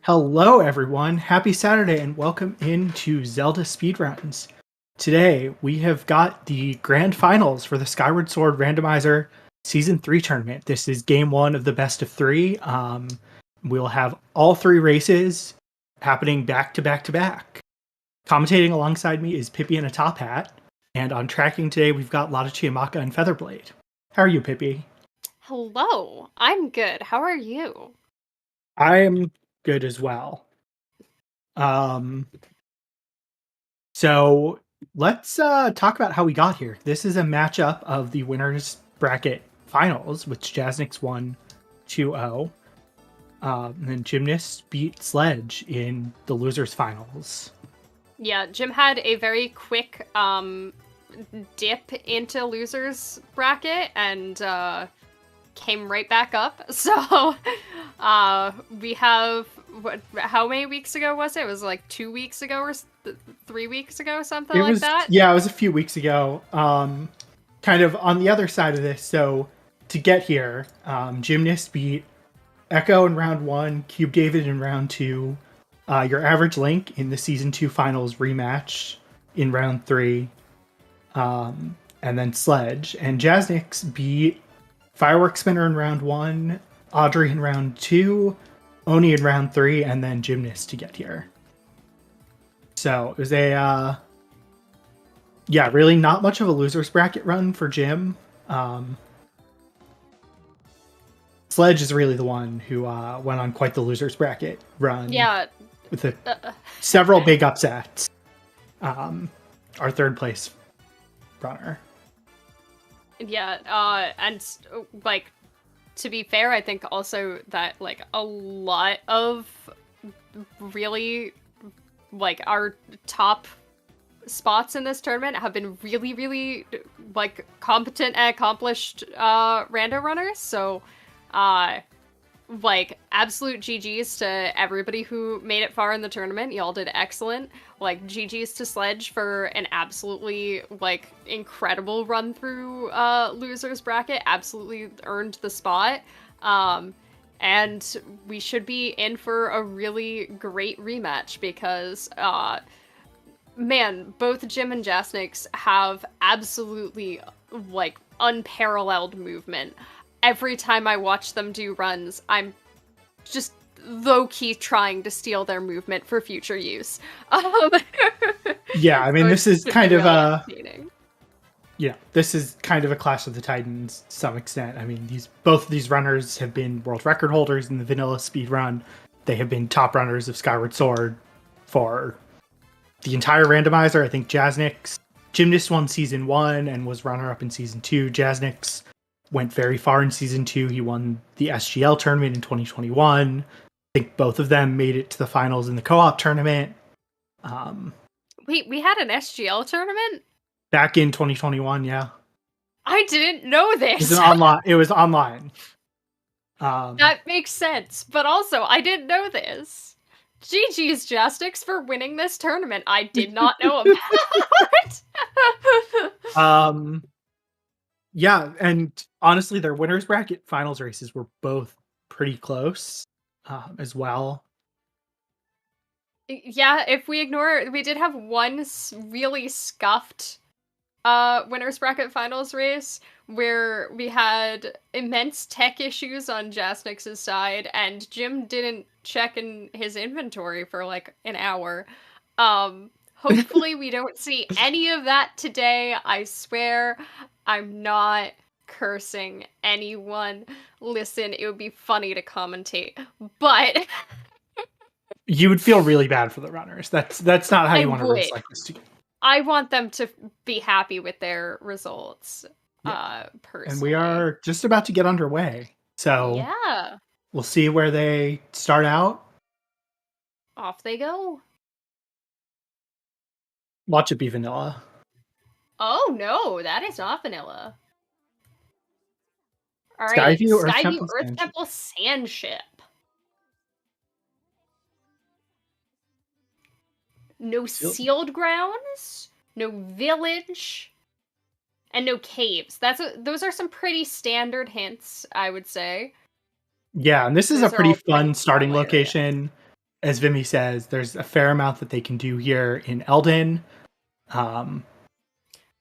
Hello, everyone. Happy Saturday and welcome into Zelda Speedruns. Today, we have got the grand finals for the Skyward Sword Randomizer Season 3 tournament. This is game one of the best of three. We'll have all three races happening back to back to back. Commentating alongside me is Pippi in a top hat. And on tracking today, we've got Lotta Chiamaka and Featherblade. How are you, Pippi? Hello, I'm good. How are you? I'm good as well. So let's talk about how we got here. This is a matchup of the winners bracket finals, which Jasnix won 2-0. And then Gymnast beat Sledge in the losers finals. Yeah, Jim had a very quick dip into losers bracket and came right back up. So we have how many weeks ago was it? It was like 2 weeks ago or 3 weeks ago, something like that? Yeah, it was a few weeks ago. Kind of on the other side of this. So to get here, Gymnast beat Echo in round 1, Cube David in round 2, your average Link in the season 2 finals rematch in round 3, and then Sledge. And Jasnix beat Fireworks Spinner in round 1, Audrey in round 2, Oni in round 3, and then Gymnast to get here. So it was a really not much of a losers bracket run for Jim. Sledge is really the one who went on quite the losers bracket run. Yeah. With several big upsets. Our third place runner. Yeah, and like, to be fair, I think also that like a lot of really like our top spots in this tournament have been really, really like competent and accomplished rando runners. So like absolute GG's to everybody who made it far in the tournament. Y'all did excellent. Like GG's to Sledge for an absolutely like incredible run through losers bracket. Absolutely earned the spot. And we should be in for a really great rematch because man, both Jim and Jasnix have absolutely like unparalleled movement. Every time I watch them do runs, I'm just low-key trying to steal their movement for future use. Yeah, I mean, so this is kind of entertaining. This is kind of a Clash of the Titans to some extent. I mean, both of these runners have been world record holders in the vanilla speedrun. They have been top runners of Skyward Sword for the entire randomizer. I think Gymnast won season 1 and was runner-up in season 2. Jasnix went very far in season 2. He won the SGL tournament in 2021. I think both of them made it to the finals in the co-op tournament. Wait, we had an SGL tournament? Back in 2021, yeah. I didn't know this. It was online. That makes sense, but also I didn't know this. GG's Jasnix for winning this tournament. I did not know about. Yeah, and honestly, their winners bracket finals races were both pretty close as well. Yeah, if we did have one really scuffed winners bracket finals race where we had immense tech issues on Jasnix's side and Jim didn't check in his inventory for like an hour. Hopefully we don't see any of that today. I swear I'm not cursing anyone. Listen, it would be funny to commentate, but you would feel really bad for the runners. That's not how you want to race like this to go. I want them to be happy with their results, personally. And we are just about to get underway. So yeah, we'll see where they start out. Off they go. Watch it be vanilla. Oh no, that is not vanilla. All right, Skyview Earth Temple Sand Ship. No sealed grounds, no village, and no caves. Those are some pretty standard hints, I would say. Yeah, and this is a pretty fun starting location. as Vimy says, there's a fair amount that they can do here in Eldin.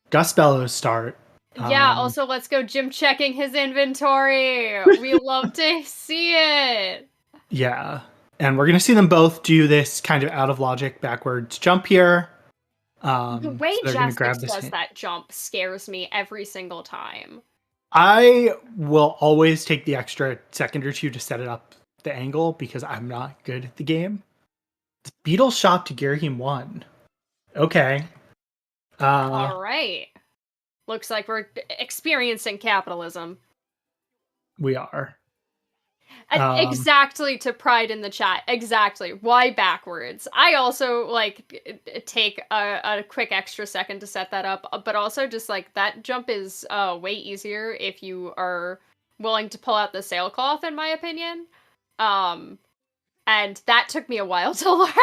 Gus Bellows start. Yeah, also let's go Jim checking his inventory. We love to see it. Yeah. And we're going to see them both do this kind of out of logic backwards jump here. The way so Jasnix does that jump scares me every single time. I will always take the extra second or two to set it up the angle because I'm not good at the game. It's Beetle Shop to Girahim 1. Okay. All right. Looks like we're experiencing capitalism. We are. Exactly, to Pride in the chat. Exactly. Why backwards? I also take a quick extra second to set that up, but also just that jump is way easier if you are willing to pull out the sailcloth, in my opinion. And that took me a while to learn.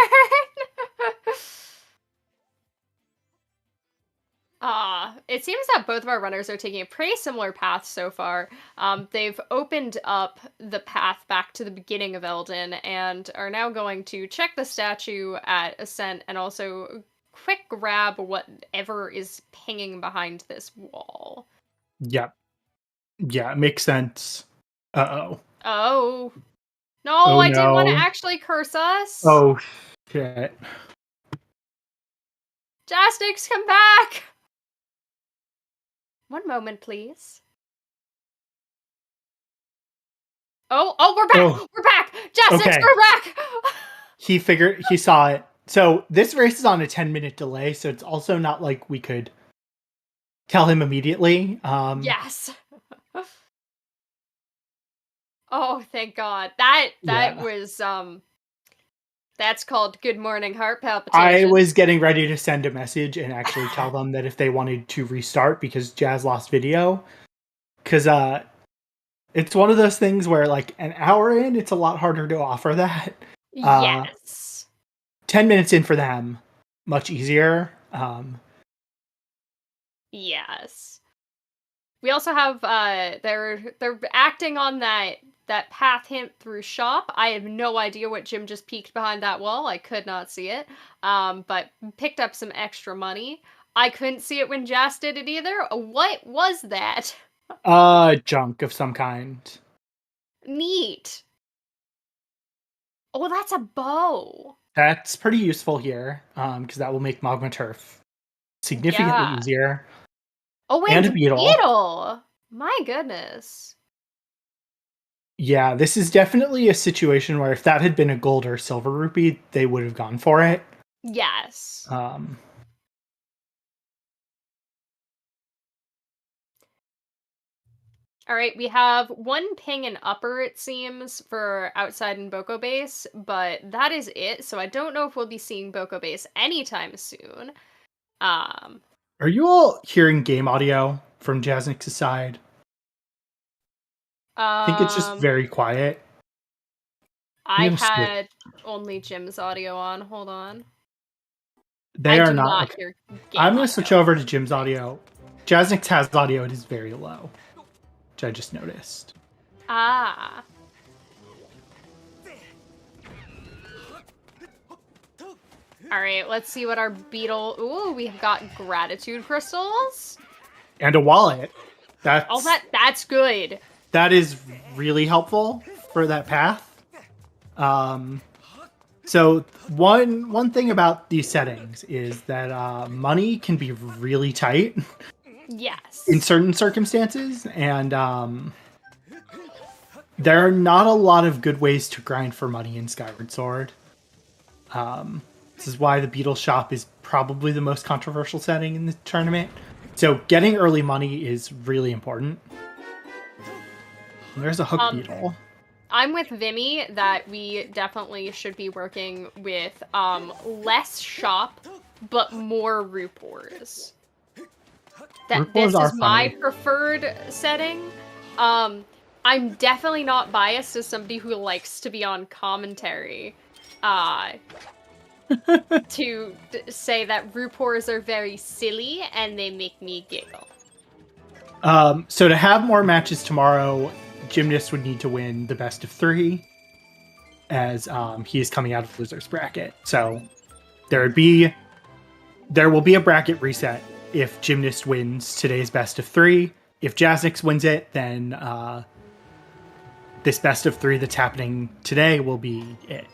It seems that both of our runners are taking a pretty similar path so far. They've opened up the path back to the beginning of Eldin and are now going to check the statue at Ascent and also quick grab whatever is pinging behind this wall. Yep. Yeah, it makes sense. Uh-oh. Oh. No, I didn't want to actually curse us. Oh, shit. Jasnix, come back! One moment, please. Oh, we're back! Oh. We're back! Jasnix, okay. We're back! He saw it. So this race is on a 10-minute delay, so it's also not like we could tell him immediately. Yes. Oh, thank God. That was that's called good morning heart palpitations. I was getting ready to send a message and actually tell them that if they wanted to restart because Jazz lost video. Because it's one of those things where an hour in, it's a lot harder to offer that. Yes. 10 minutes in for them, much easier. Yes. We also have they're acting on that path hint through shop. I have no idea what Jim just peeked behind that wall. I could not see it. But picked up some extra money. I couldn't see it when Jas did it either. What was that? Junk of some kind. Neat. Oh, that's a bow. That's pretty useful here, because that will make Magma Turf significantly easier. Oh, and a beetle. My goodness. Yeah, this is definitely a situation where if that had been a gold or silver rupee, they would have gone for it. Yes. All right, we have one ping and upper, it seems, for outside and Boko base, but that is it. So I don't know if we'll be seeing Boko base anytime soon. Are you all hearing game audio from Jasnix's side? I think it's just very quiet. I had only Jim's audio on. Hold on. They are not. Okay. I'm going to switch over to Jim's audio. Jasnix has audio. It is very low, which I just noticed. Ah. All right, let's see what our beetle... Ooh, we've got gratitude crystals. And a wallet. That's good. That is really helpful for that path. So one thing about these settings is that money can be really tight. Yes. In certain circumstances, and there are not a lot of good ways to grind for money in Skyward Sword. This is why the Beetle Shop is probably the most controversial setting in the tournament. So getting early money is really important. There's a hook beetle. I'm with Vimy that we definitely should be working with less shop, but more Rupors. This is my preferred setting. I'm definitely not biased as somebody who likes to be on commentary. To say that Rupors are very silly and they make me giggle. So to have more matches tomorrow, Gymnast would need to win the best of 3. as he is coming out of loser's bracket. So there will be a bracket reset if Gymnast wins today's best of 3. If Jasnix wins it, then this best of 3 that's happening today will be it.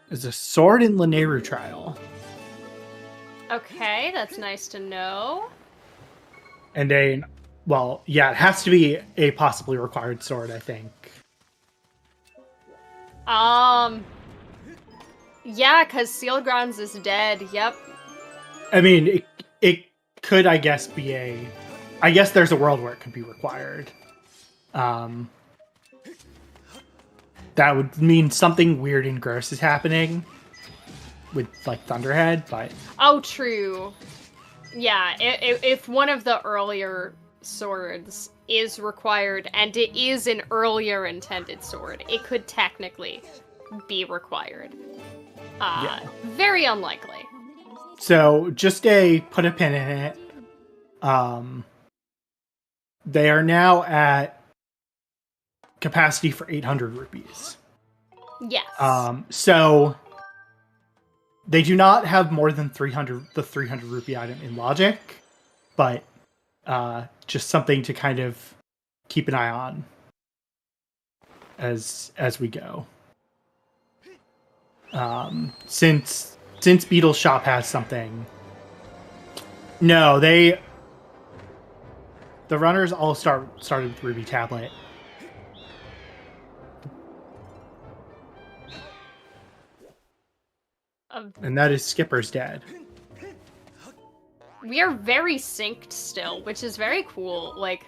There's a sword in Lineru trial. Okay, that's nice to know. And it has to be a possibly required sword, I think. Yeah, because Sealed Grounds is dead. Yep. I mean, it could, I guess, be I guess there's a world where it could be required. That would mean something weird and gross is happening with, like, Thunderhead, but... Oh, true. Yeah, if one of the earlier swords is required, and it is an earlier intended sword, it could technically be required. Very unlikely. So, just put a pin in it. They are now at capacity for 800 rupees. Yes. So they do not have more than 300 rupee item in Logic, but just something to kind of keep an eye on as we go. Since Beetle's shop has something. No, the runners all started with Ruby Tablet. And that is Skipper's dad. We are very synced still, which is very cool. Like,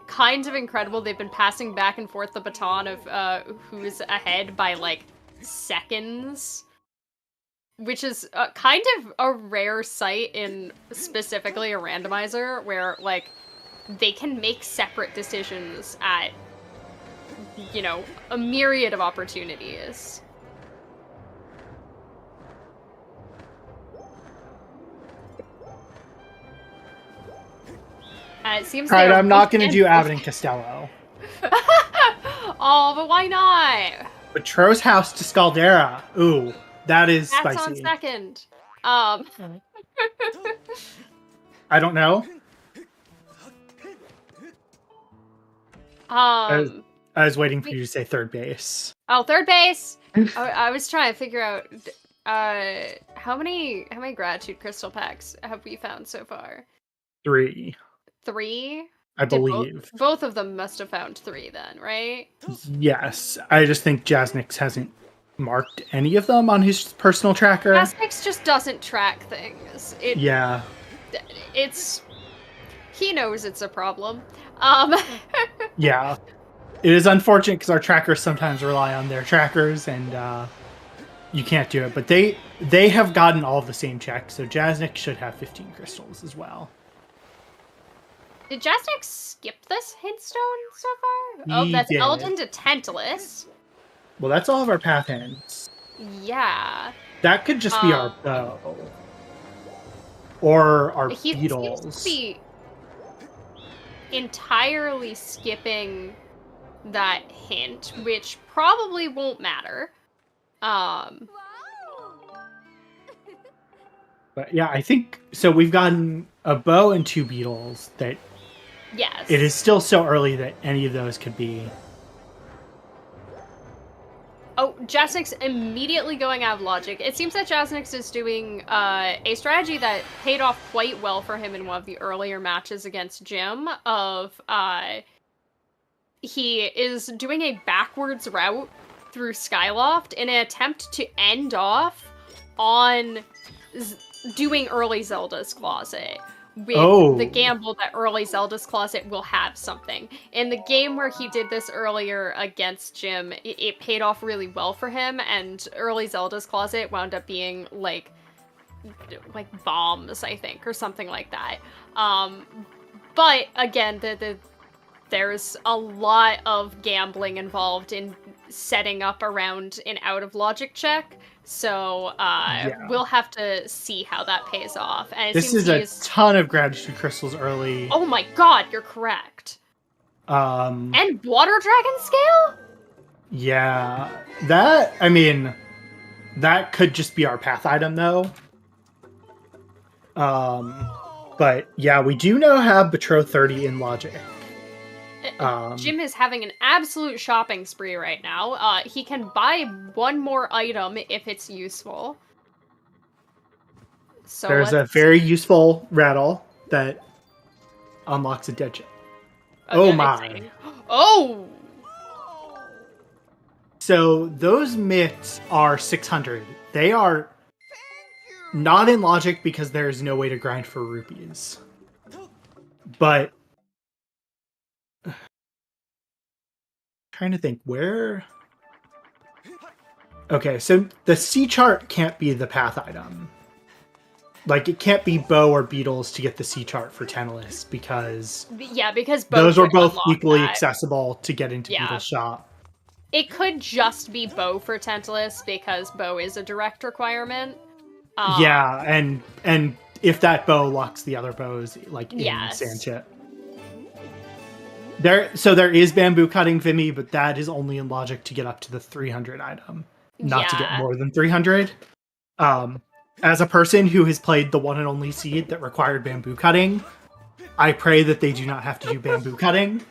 kind of incredible. They've been passing back and forth the baton of who's ahead by, like, seconds. Which is kind of a rare sight in specifically a randomizer, where, like, they can make separate decisions at, you know, a myriad of opportunities. It seems Alright, I'm not going to do Abbott and Costello. Oh, but why not? Betrot's House to Scaldera. Ooh, that is That's spicy. on second. I don't know. I was waiting for you to say third base. Oh, third base! I was trying to figure out how many gratitude crystal packs have we found so far? 3. 3? I believe. Both of them must have found 3 then, right? Yes. I just think Jasnix hasn't marked any of them on his personal tracker. Jasnix just doesn't track things. Yeah. He knows it's a problem. Yeah. It is unfortunate because our trackers sometimes rely on their trackers and you can't do it. But they have gotten all of the same checks, so Jasnix should have 15 crystals as well. Did Jasnix skip this hintstone so far? Oh, that's Eldon to Tantalus. Well, that's all of our path hints. Yeah. That could just be our bow. Or our beetles. He seems to be entirely skipping that hint, which probably won't matter. But yeah, I think so. We've gotten a bow and 2 beetles. That yes, it is still so early that any of those could be. Oh, Jasnix immediately going out of Logic. It seems that Jasnix is doing a strategy that paid off quite well for him in one of the earlier matches against Jim. He is doing a backwards route through Skyloft in an attempt to end off on doing early Zelda's Closet, with the gamble that early Zelda's Closet will have something. In the game where he did this earlier against Jim, it paid off really well for him, and early Zelda's Closet wound up being like bombs, I think, or something like that. But again, there's a lot of gambling involved in setting up around an out of Logic check. So we'll have to see how that pays off. And this is a ton of gratitude crystals early. Oh my god, you're correct. And water dragon scale? Yeah, that could just be our path item though. But yeah, we do now have Betroth 30 in logic. Jim is having an absolute shopping spree right now. He can buy one more item if it's useful. So there's a very useful rattle that unlocks a digit. Oh my. Oh! So those mitts are 600. They are not in logic because there's no way to grind for rupees. But trying to think where. Okay, so the C chart can't be the path item. Like, it can't be bow or beetles to get the C chart for Tennis because because those were both equally accessible to get into Beetle's shop. It could just be bow for Tennis because bow is a direct requirement. Yeah, and if that bow locks the other bows, like in Sandchip. There is bamboo cutting Vimy, but that is only in logic to get up to the 300 item, not to get more than 300. As a person who has played the one and only seed that required bamboo cutting, I pray that they do not have to do bamboo cutting.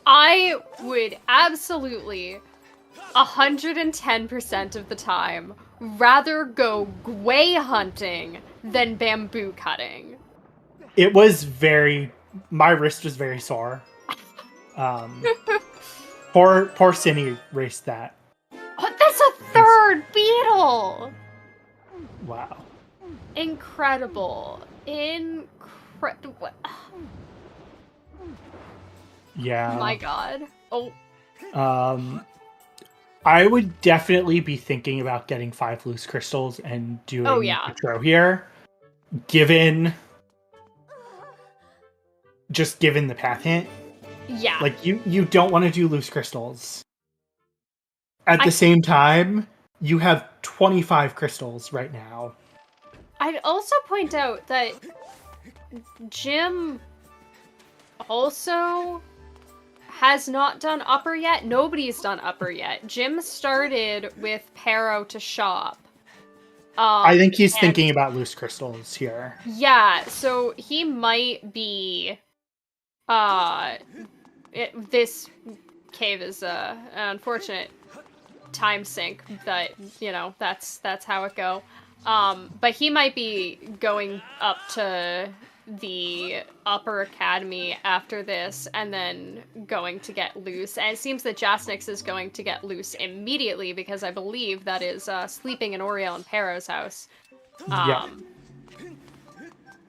I would absolutely 110% of the time rather go gway hunting than bamboo cutting. It was my wrist was very sore. Poor Cinny raced that. Oh, that's a third beetle! Wow. Incredible. Yeah. My god. Oh. I would definitely be thinking about getting 5 loose crystals and doing Petro here. Given the path hint. Yeah. Like, you don't want to do loose crystals. At the same time, you have 25 crystals right now. I'd also point out that Jim also has not done upper yet. Nobody's done upper yet. Jim started with Pero to shop. I think he's thinking about loose crystals here. Yeah, so he might be... this cave is an unfortunate time sink that, that's how it go. But he might be going up to the upper academy after this and then going to get loose. And it seems that Jasnix is going to get loose immediately because I believe that is sleeping in Oriel and Pero's house.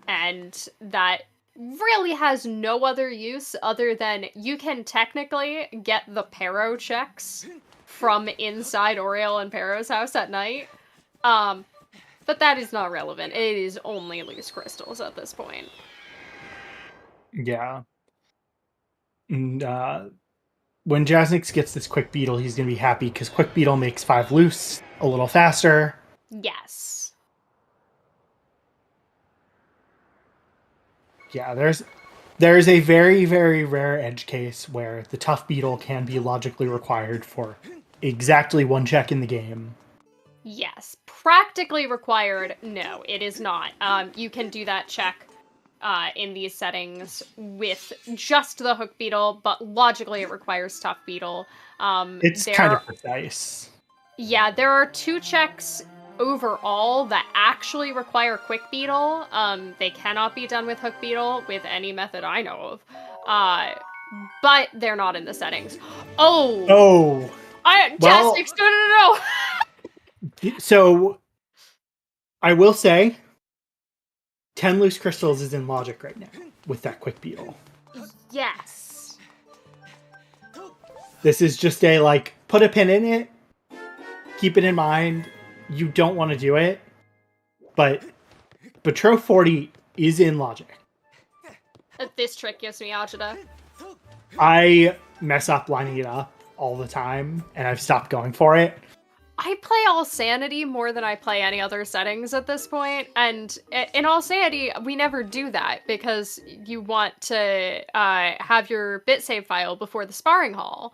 And that really has no other use other than you can technically get the Pero checks from inside Oriel and Pero's house at night. But that is not relevant. It is only loose crystals at this point. Yeah. And when Jasnix gets this quick beetle, he's going to be happy because quick beetle makes 5 loose a little faster. Yes. Yeah, there's a very, very rare edge case where the tough beetle can be logically required for exactly 1 check in the game. Yes. Practically required, no, it is not. You can do that check in these settings with just the hook beetle, but logically it requires tough beetle. It's kind of precise. Yeah, there are 2 checks overall that actually require quick beetle. They cannot be done with hook beetle with any method I know of. But they're not in the settings. Oh! Jasnix, no! So, I will say, 10 loose crystals is in logic right now with that quick beetle. Yes. This is just a, put a pin in it, keep it in mind, you don't want to do it, but Betroth 40 is in logic. This trick gives me agita. I mess up lining it up all the time, and I've stopped going for it. I play all sanity more than I play any other settings at this point, and in all sanity, we never do that because you want to have your bit save file before the sparring hall,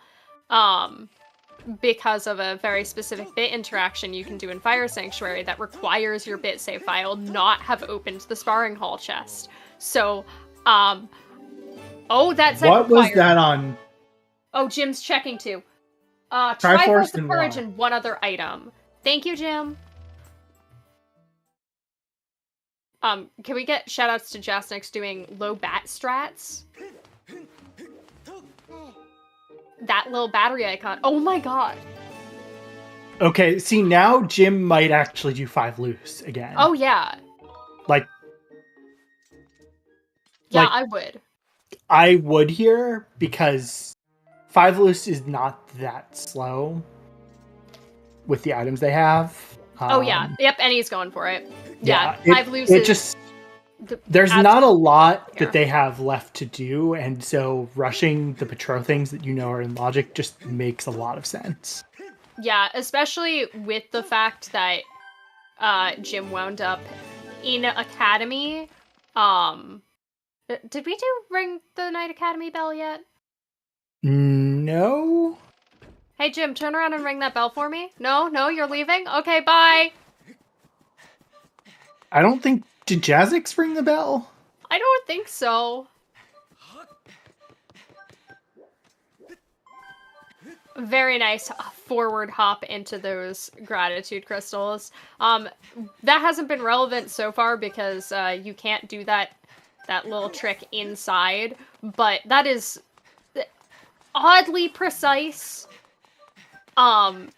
because of a very specific bit interaction you can do in Fire Sanctuary that requires your bit save file not have opened the sparring hall chest. So, oh, that said What was required. that on? Oh, Jim's checking too. Triforce Triforce and of Courage what? and one other item. Thank you, Jim. Can we get shoutouts to Jasnix doing low bat strats? That little battery icon. Oh my god. Okay, see, now Jim might actually do 5 loose again. Oh yeah. Like... Yeah, like, I would. I would here, because 5 loose is not that slow with the items they have. Oh yeah. Yep, and he's going for it. Yeah, 5 loose it is... just... There's not a lot that they have left to do, and so rushing the Patro things that you know are in logic just makes a lot of sense. Yeah, especially with the fact that Jim wound up in Academy. Did we do ring the Night Academy bell yet? No? Hey Jim, turn around and ring that bell for me. No, you're leaving? Okay, bye! I don't think... Did Jasnix ring the bell? I don't think so. Very nice forward hop into those gratitude crystals. That hasn't been relevant so far because you can't do that little trick inside, but that is oddly precise. And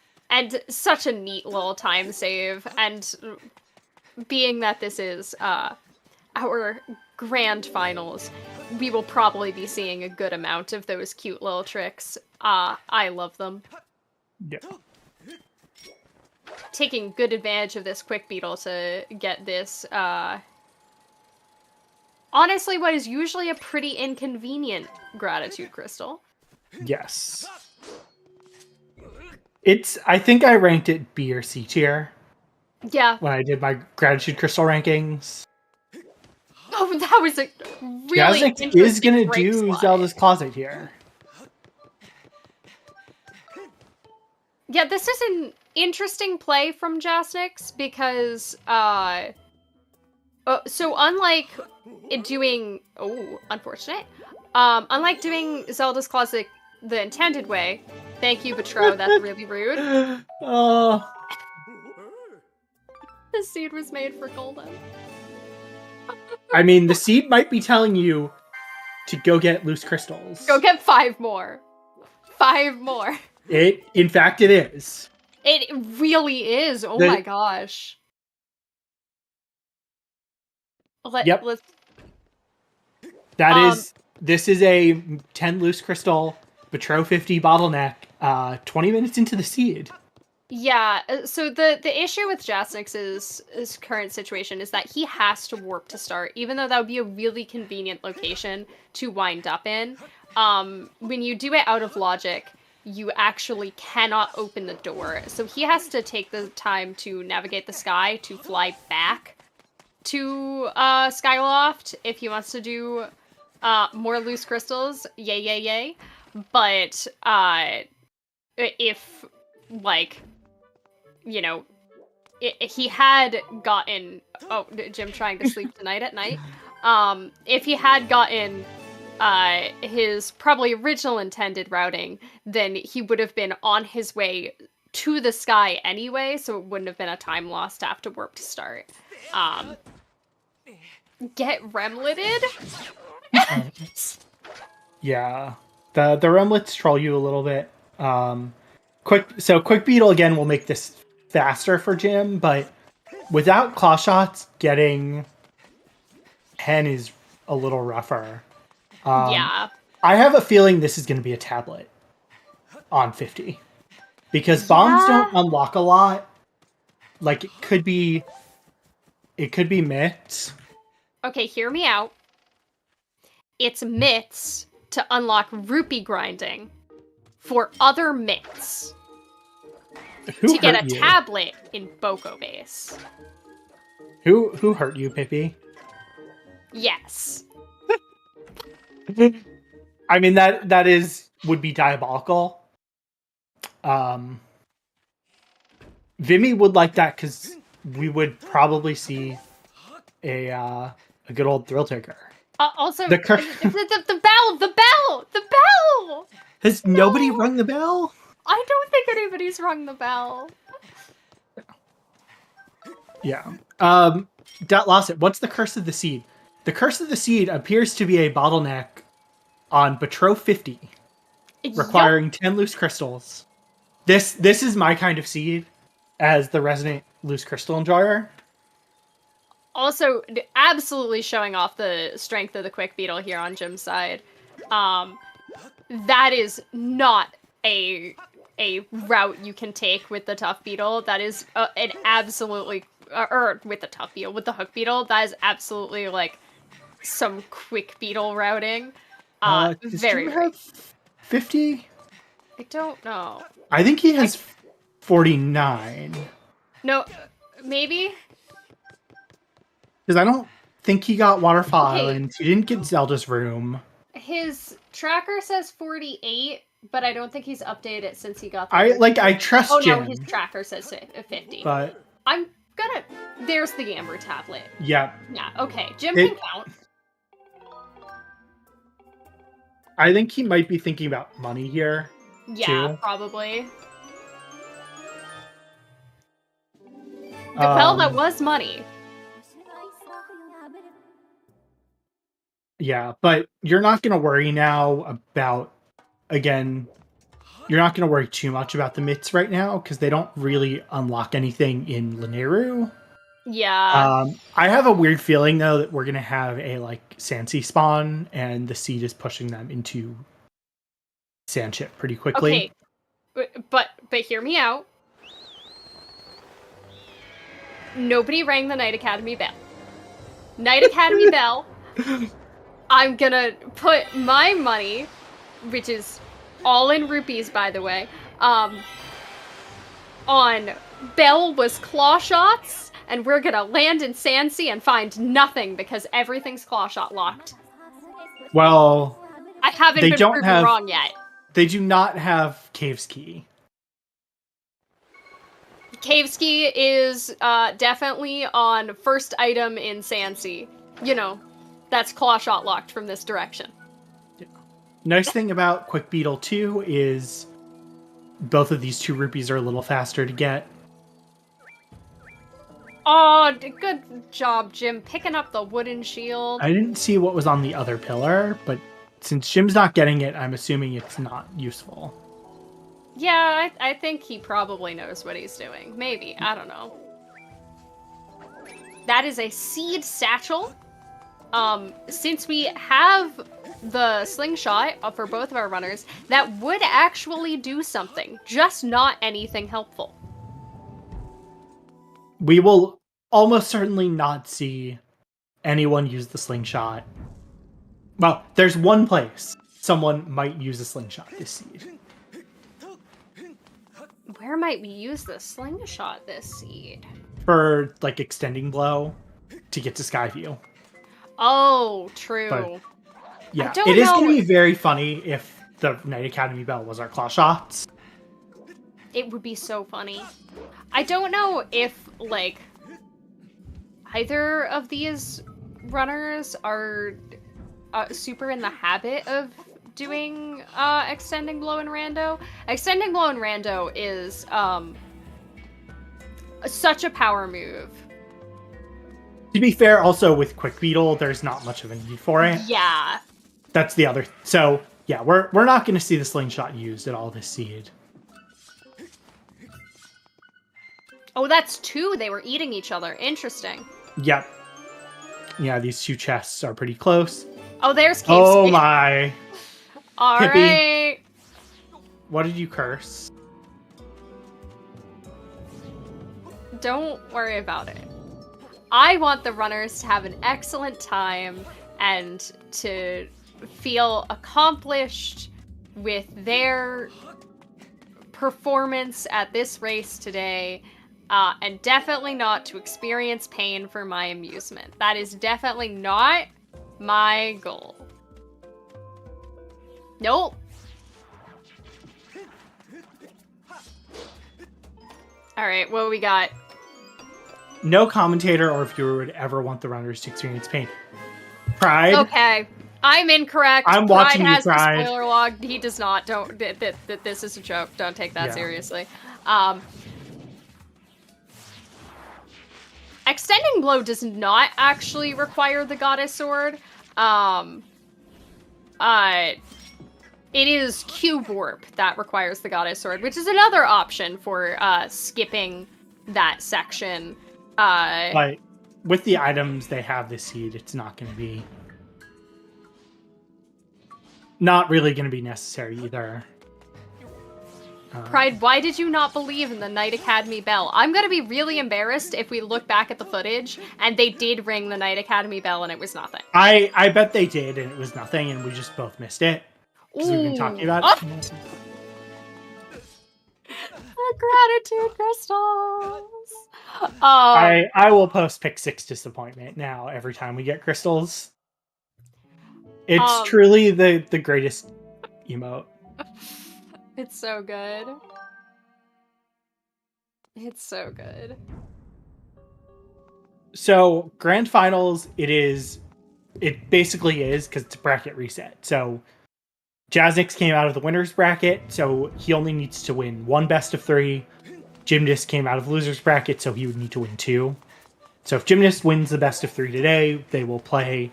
such a neat little time save, and being that this is our grand finals, we will probably be seeing a good amount of those cute little tricks. I love them. Yeah. Taking good advantage of this quick beetle to get this, honestly, what is usually a pretty inconvenient gratitude crystal. Yes. I think I ranked it B or C tier. Yeah. When I did my gratitude crystal rankings. Oh, that was a really Jasnix is gonna do slide. Zelda's Closet here. Yeah, this is an interesting play from Jasnix because, so unlike doing, unfortunate, unlike doing Zelda's Closet the intended way, thank you, Betro, that's really rude. The seed was made for Golden. I mean, the seed might be telling you to go get loose crystals. Go get 5 more. 5 more. In fact, it is. It really is. Oh my gosh. Yep. This is a 10 loose crystal, Betro 50 bottleneck, 20 minutes into the seed. Yeah, so the issue with Jasnix's current situation is that he has to warp to start, even though that would be a really convenient location to wind up in. When you do it out of logic, you actually cannot open the door. So he has to take the time to navigate the sky to fly back to Skyloft if he wants to do more loose crystals. Yay, yay, yay. But if, like, you know, he had gotten... Oh, Jim trying to sleep tonight at night. If he had gotten his probably original intended routing, then he would have been on his way to the sky anyway, so it wouldn't have been a time loss to have to warp to start. Get remleted? Yeah. The remlets troll you a little bit. Quick Beetle again will make this faster for Jim, but without claw shots, getting 10 is a little rougher. Yeah. I have a feeling this is going to be a tablet on 50. Because bombs don't unlock a lot. Like, it could be mitts. Okay, hear me out. It's mitts to unlock rupee grinding for other mitts. Who to get hurt a you? tablet in Boko Base. Who hurt you, Pippi? Yes. I mean that would be diabolical. Vimy would like that because we would probably see a good old thrill taker. Also, The bell! Has nobody rung the bell? I don't think anybody's rung the bell. Yeah. Lawson, what's the curse of the seed? The curse of the seed appears to be a bottleneck on Betrow 50, requiring 10 loose crystals. This is my kind of seed as the resident loose crystal enjoyer. Also, absolutely showing off the strength of the quick beetle here on Jim's side. That is not a route you can take with the tough beetle. That is an absolutely with the tough beetle, with the hook beetle. That is absolutely like some quick beetle routing. Does Jim have 50? I don't know. I think he has 49. No, maybe. Because I don't think he got Waterfall Island. He didn't get Zelda's room. His tracker says 48, but I don't think he's updated it since he got the I trust Jim. Oh no, his tracker says 50. But I'm gonna... There's the Amber tablet. Yeah. Yeah, okay. Jim can count. I think he might be thinking about money here. Yeah, too. probably. Well, that was money. Yeah, but you're not going to worry now about, again, you're not going to worry too much about the mitts right now, because they don't really unlock anything in Lineru. Yeah. I have a weird feeling, though, that we're going to have a, Sansi spawn, and the seed is pushing them into Sandchip pretty quickly. Okay, but hear me out. Nobody rang the Night Academy bell. Night Academy bell. I'm gonna put my money, which is all in rupees, by the way, on Bell was claw shots, and we're gonna land in Sansi and find nothing because everything's claw shot locked. Well, I haven't been proven wrong yet. They do not have Cave's Key. Cave's Key is definitely on first item in Sansi. You know, that's claw shot locked from this direction. Yeah. Nice thing about Quick Beetle 2 is both of these 2 rupees are a little faster to get. Oh, good job, Jim, picking up the wooden shield. I didn't see what was on the other pillar, but since Jim's not getting it, I'm assuming it's not useful. Yeah, I think he probably knows what he's doing. Maybe, I don't know. That is a seed satchel. Since we have the slingshot for both of our runners, that would actually do something, just not anything helpful. We will almost certainly not see anyone use the slingshot. Well, there's one place someone might use a slingshot this seed. Where might we use the slingshot this seed? For, extending blow to get to Skyview. Oh, true. But, yeah, it is going to be very funny if the Night Academy bell was our claw shots. It would be so funny. I don't know if, either of these runners are super in the habit of doing extending blow and rando. Extending blow and rando is such a power move. To be fair, also with Quick Beetle, there's not much of a need for it. Yeah. That's the other. So yeah, we're not going to see the slingshot used at all this seed. Oh, that's 2. They were eating each other. Interesting. Yep. Yeah, these 2 chests are pretty close. Oh, there's Cave's Oh Key. my. All Pippi, right. What did you curse? Don't worry about it. I want the runners to have an excellent time and to feel accomplished with their performance at this race today, and definitely not to experience pain for my amusement. That is definitely not my goal. Nope. Alright, what we got? No commentator or viewer would ever want the runners to experience pain. Pride. Okay, I'm incorrect. I'm Pride watching you, has Pride. the spoiler log. He does not. Don't. This is a joke. Don't take that seriously. Extending blow does not actually require the goddess sword. It is cube warp that requires the goddess sword, which is another option for skipping that section. But with the items they have this seed, it's not going to be... Not really going to be necessary either. Pride, why did you not believe in the Knight Academy bell? I'm going to be really embarrassed if we look back at the footage and they did ring the Knight Academy bell and it was nothing. I bet they did and it was nothing and we just both missed it. Because we've been talking about it. Gratitude crystals! I will post pick 6 disappointment now every time we get crystals. It's truly the greatest emote. It's so good. It's so good. So, Grand Finals, it basically is, because it's a bracket reset. So, Jasnix came out of the winner's bracket, so he only needs to win 1 best of 3. Gymnast came out of loser's bracket, so he would need to win 2. So if Gymnast wins the best of 3 today, they will play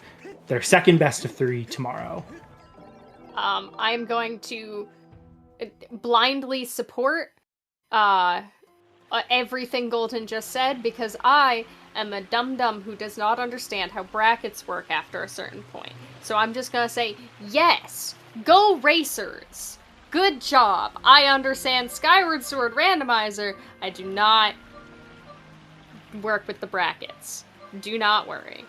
their second best of 3 tomorrow. I'm going to blindly support everything Golden just said, because I am a dum-dum who does not understand how brackets work after a certain point. So I'm just gonna say, yes! Go Racers! Good job! I understand Skyward Sword Randomizer. I do not work with the brackets. Do not worry.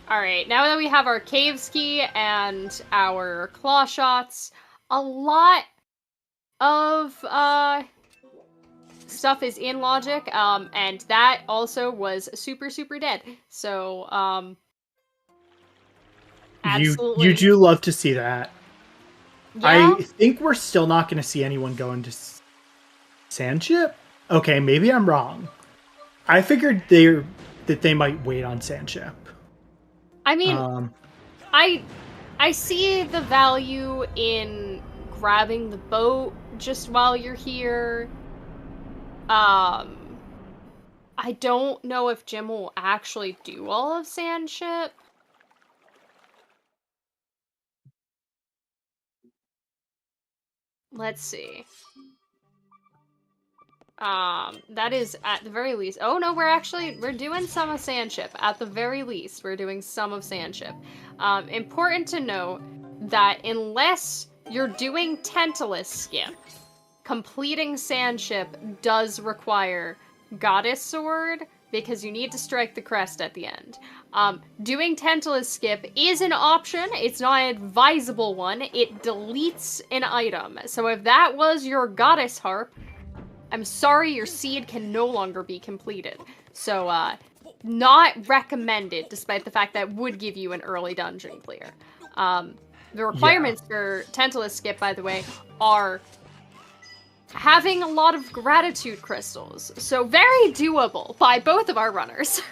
Alright, now that we have our Cave Ski and our Claw Shots, a lot of stuff is in logic, and that also was super, super dead. So, absolutely. You do love to see that. Yeah? I think we're still not going to see anyone go into Sandship? Okay, maybe I'm wrong. I figured that they might wait on Sandship. I mean, I see the value in grabbing the boat just while you're here. I don't know if Jim will actually do all of Sandship. Let's see. That is at the very least. Oh no, we're doing some of Sandship. At the very least, we're doing some of Sandship. Important to note that unless you're doing Tantalus Skip, completing Sandship does require Goddess Sword, because you need to strike the crest at the end. Doing Tantalus Skip is an option. It's not an advisable one. It deletes an item. So if that was your Goddess Harp, I'm sorry, your seed can no longer be completed. So, not recommended, despite the fact that would give you an early dungeon clear. The requirements for Tantalus Skip, by the way, are having a lot of gratitude crystals. So very doable by both of our runners.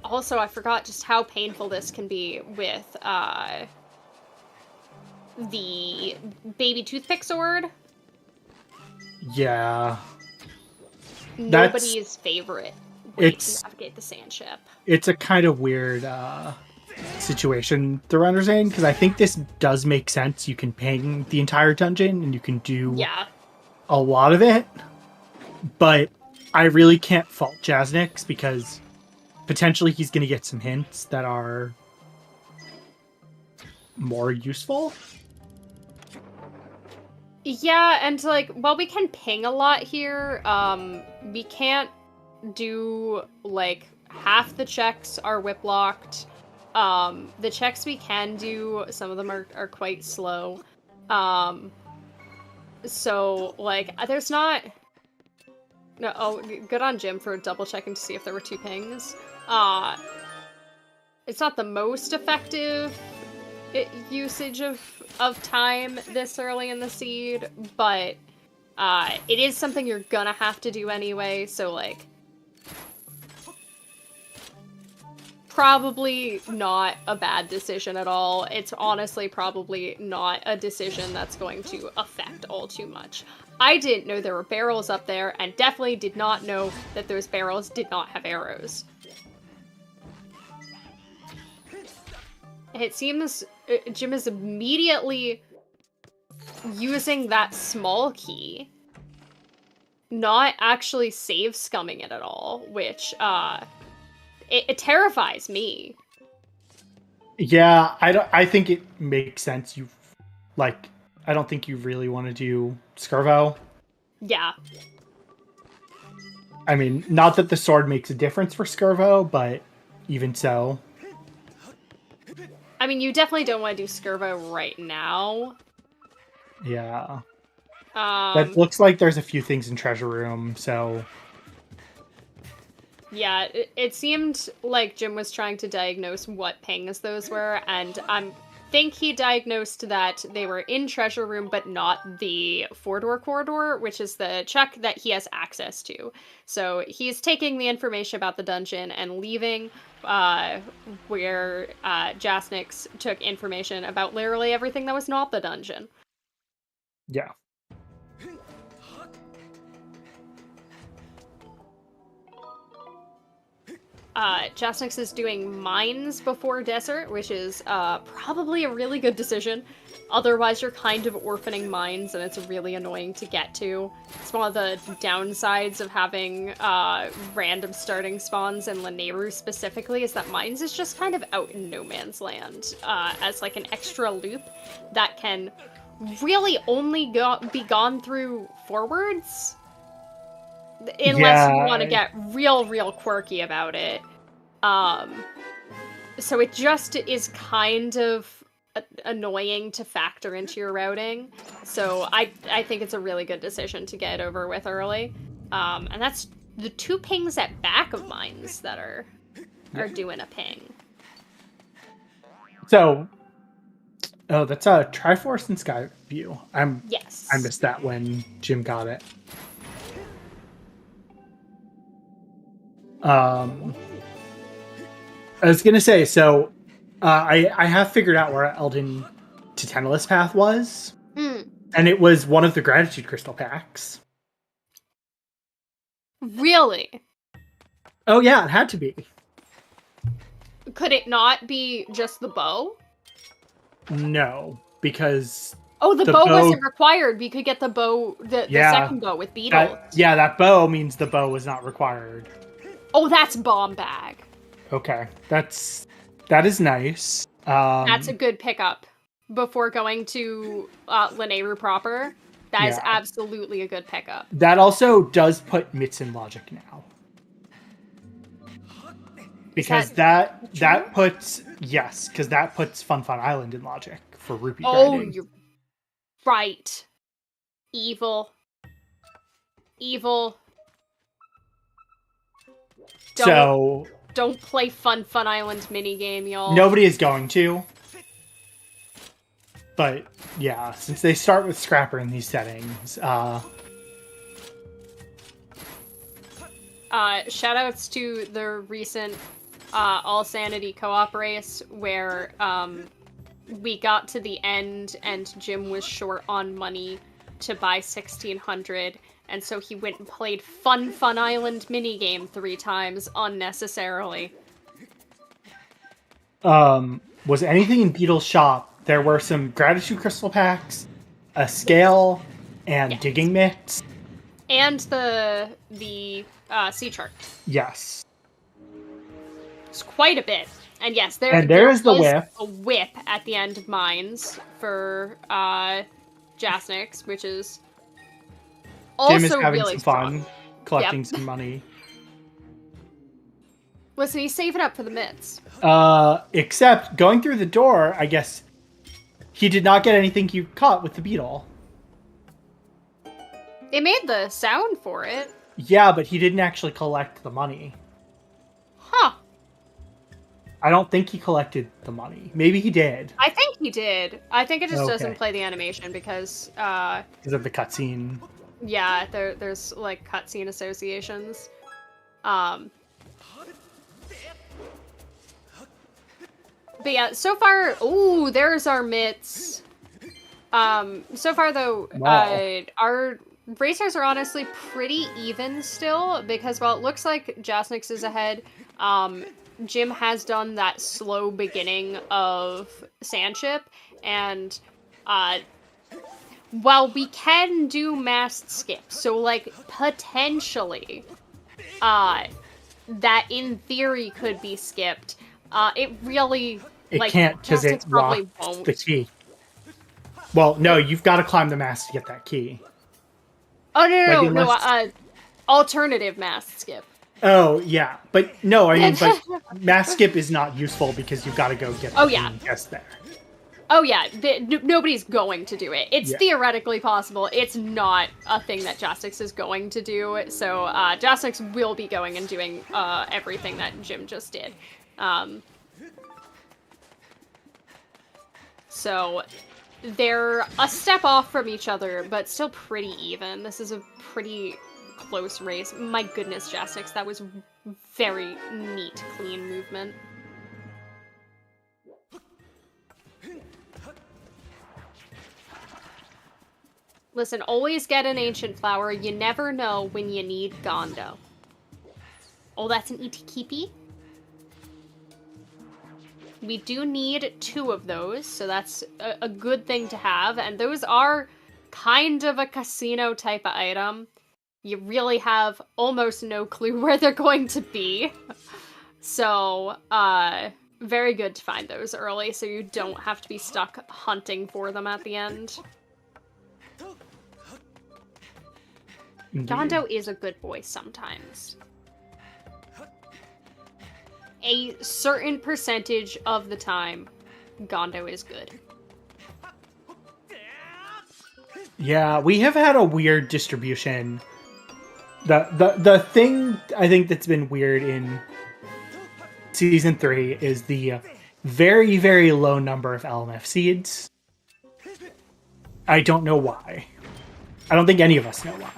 Also, I forgot just how painful this can be with, the baby toothpick sword. Yeah. Nobody's favorite way to navigate the Sandship. It's a kind of weird situation the runner's in, because I think this does make sense. You can ping the entire dungeon and you can do a lot of it, but I really can't fault Jasnix, because potentially he's going to get some hints that are more useful. Yeah, and like, while we can ping a lot here, we can't do like half the checks are whip locked. The checks we can do, some of them are quite slow. So, like, there's not... No, oh, good on Jim for double checking to see if there were 2 pings. It's not the most effective usage of time this early in the seed, but it is something you're gonna have to do anyway, so, like, probably not a bad decision at all. It's honestly probably not a decision that's going to affect all too much. I didn't know there were barrels up there, and definitely did not know that those barrels did not have arrows. It seems Jim is immediately using that small key, not actually save scumming it at all, which, it terrifies me. Yeah, I think it makes sense. I don't think you really want to do Skirvo. Yeah. I mean, not that the sword makes a difference for Skirvo, but even so. I mean, you definitely don't want to do Skirvo right now. Yeah. That looks like there's a few things in Treasure Room, so... Yeah, it seemed like Jim was trying to diagnose what pings those were, and I think he diagnosed that they were in Treasure Room, but not the 4-door corridor, which is the check that he has access to. So he's taking the information about the dungeon and leaving, where Jasnix took information about literally everything that was not the dungeon. Yeah. Jasnix is doing mines before desert, which is probably a really good decision. Otherwise, you're kind of orphaning mines, and it's really annoying to get to. It's one of the downsides of having random starting spawns in Lanayru specifically, is that mines is just kind of out in no man's land as like an extra loop that can really only be gone through forwards. Unless you want to get real quirky about it. So it just is kind of annoying to factor into your routing. So I think it's a really good decision to get over with early. And that's the 2 pings at back of mines that are doing a ping. So, that's a Triforce and Skyview. Yes. I missed that when Jim got it. I was gonna say, so I have figured out where Eldin to Teneless path was, and it was one of the Gratitude Crystal packs. Really? Oh yeah, it had to be. Could it not be just the bow? No, because... Oh, the bow wasn't required. We could get the bow, the second bow with beetles. That bow means the bow was not required. Oh, that's bomb bag. Okay, that is nice. That's a good pickup before going to Lanayru proper. That is absolutely a good pickup. That also does put Mitts in logic now, because that puts Fun Island in logic for rupee grinding. You're right. Evil. Don't play Fun Island minigame, y'all. Nobody is going to. But yeah, since they start with Scrapper in these settings, shoutouts to the recent All Sanity co-op race where we got to the end and Jim was short on money to buy 1600. And so he went and played Fun Island minigame 3 times unnecessarily. Was anything in Beetle's shop? There were some Gratitude Crystal packs, a scale, and digging mitts. And the sea chart. Yes. It's quite a bit. And yes, there is the whip. A whip at the end of mines for Jasnix, which is also Jim is having really some fun collecting some money. Listen, he's saving up for the mitts. Except going through the door, I guess he did not get anything he caught with the beetle. It made the sound for it. Yeah, but he didn't actually collect the money. Huh. I don't think he collected the money. Maybe he did. I think he did. I think it just doesn't Okay. play the animation because, Because of the cutscene. yeah, there's like cutscene associations. But yeah, so far, ooh, there's our mitts. So far though, Wow. our racers are honestly pretty even still because while it looks like Jasnix is ahead, Jim has done that slow beginning of Sandship, and while we can do masked skips, so like potentially, that in theory could be skipped. It really It like can't because it Jasnix probably locked won't. the key. Well, no, you've got to climb the mast to get that key. Oh no, Like, no, unless... alternative masked skip. Oh, yeah. But no, I mean, but mass skip is not useful because you've got to go get the key just there. Oh yeah, nobody's going to do it. It's Yeah. theoretically possible. It's not a thing that Jasnix is going to do. So Jasnix will be going and doing everything that Jim just did. So they're a step off from each other, but still pretty even. This is a pretty close race. My goodness, Jasnix, that was very neat, clean movement. Listen, always get an ancient flower. You never know when you need Gondo. Oh, that's an Itikipi. We do need 2 of those, so that's a good thing to have. And those are kind of a casino type of item. You really have almost no clue where they're going to be. So, very good to find those early so you don't have to be stuck hunting for them at the end. Gondo is a good boy sometimes. A certain percentage of the time, Gondo is good. Yeah, we have had a weird distribution. The thing I think that's been weird in Season 3 is the very, very low number of LMF seeds. I don't know why. I don't think any of us know why.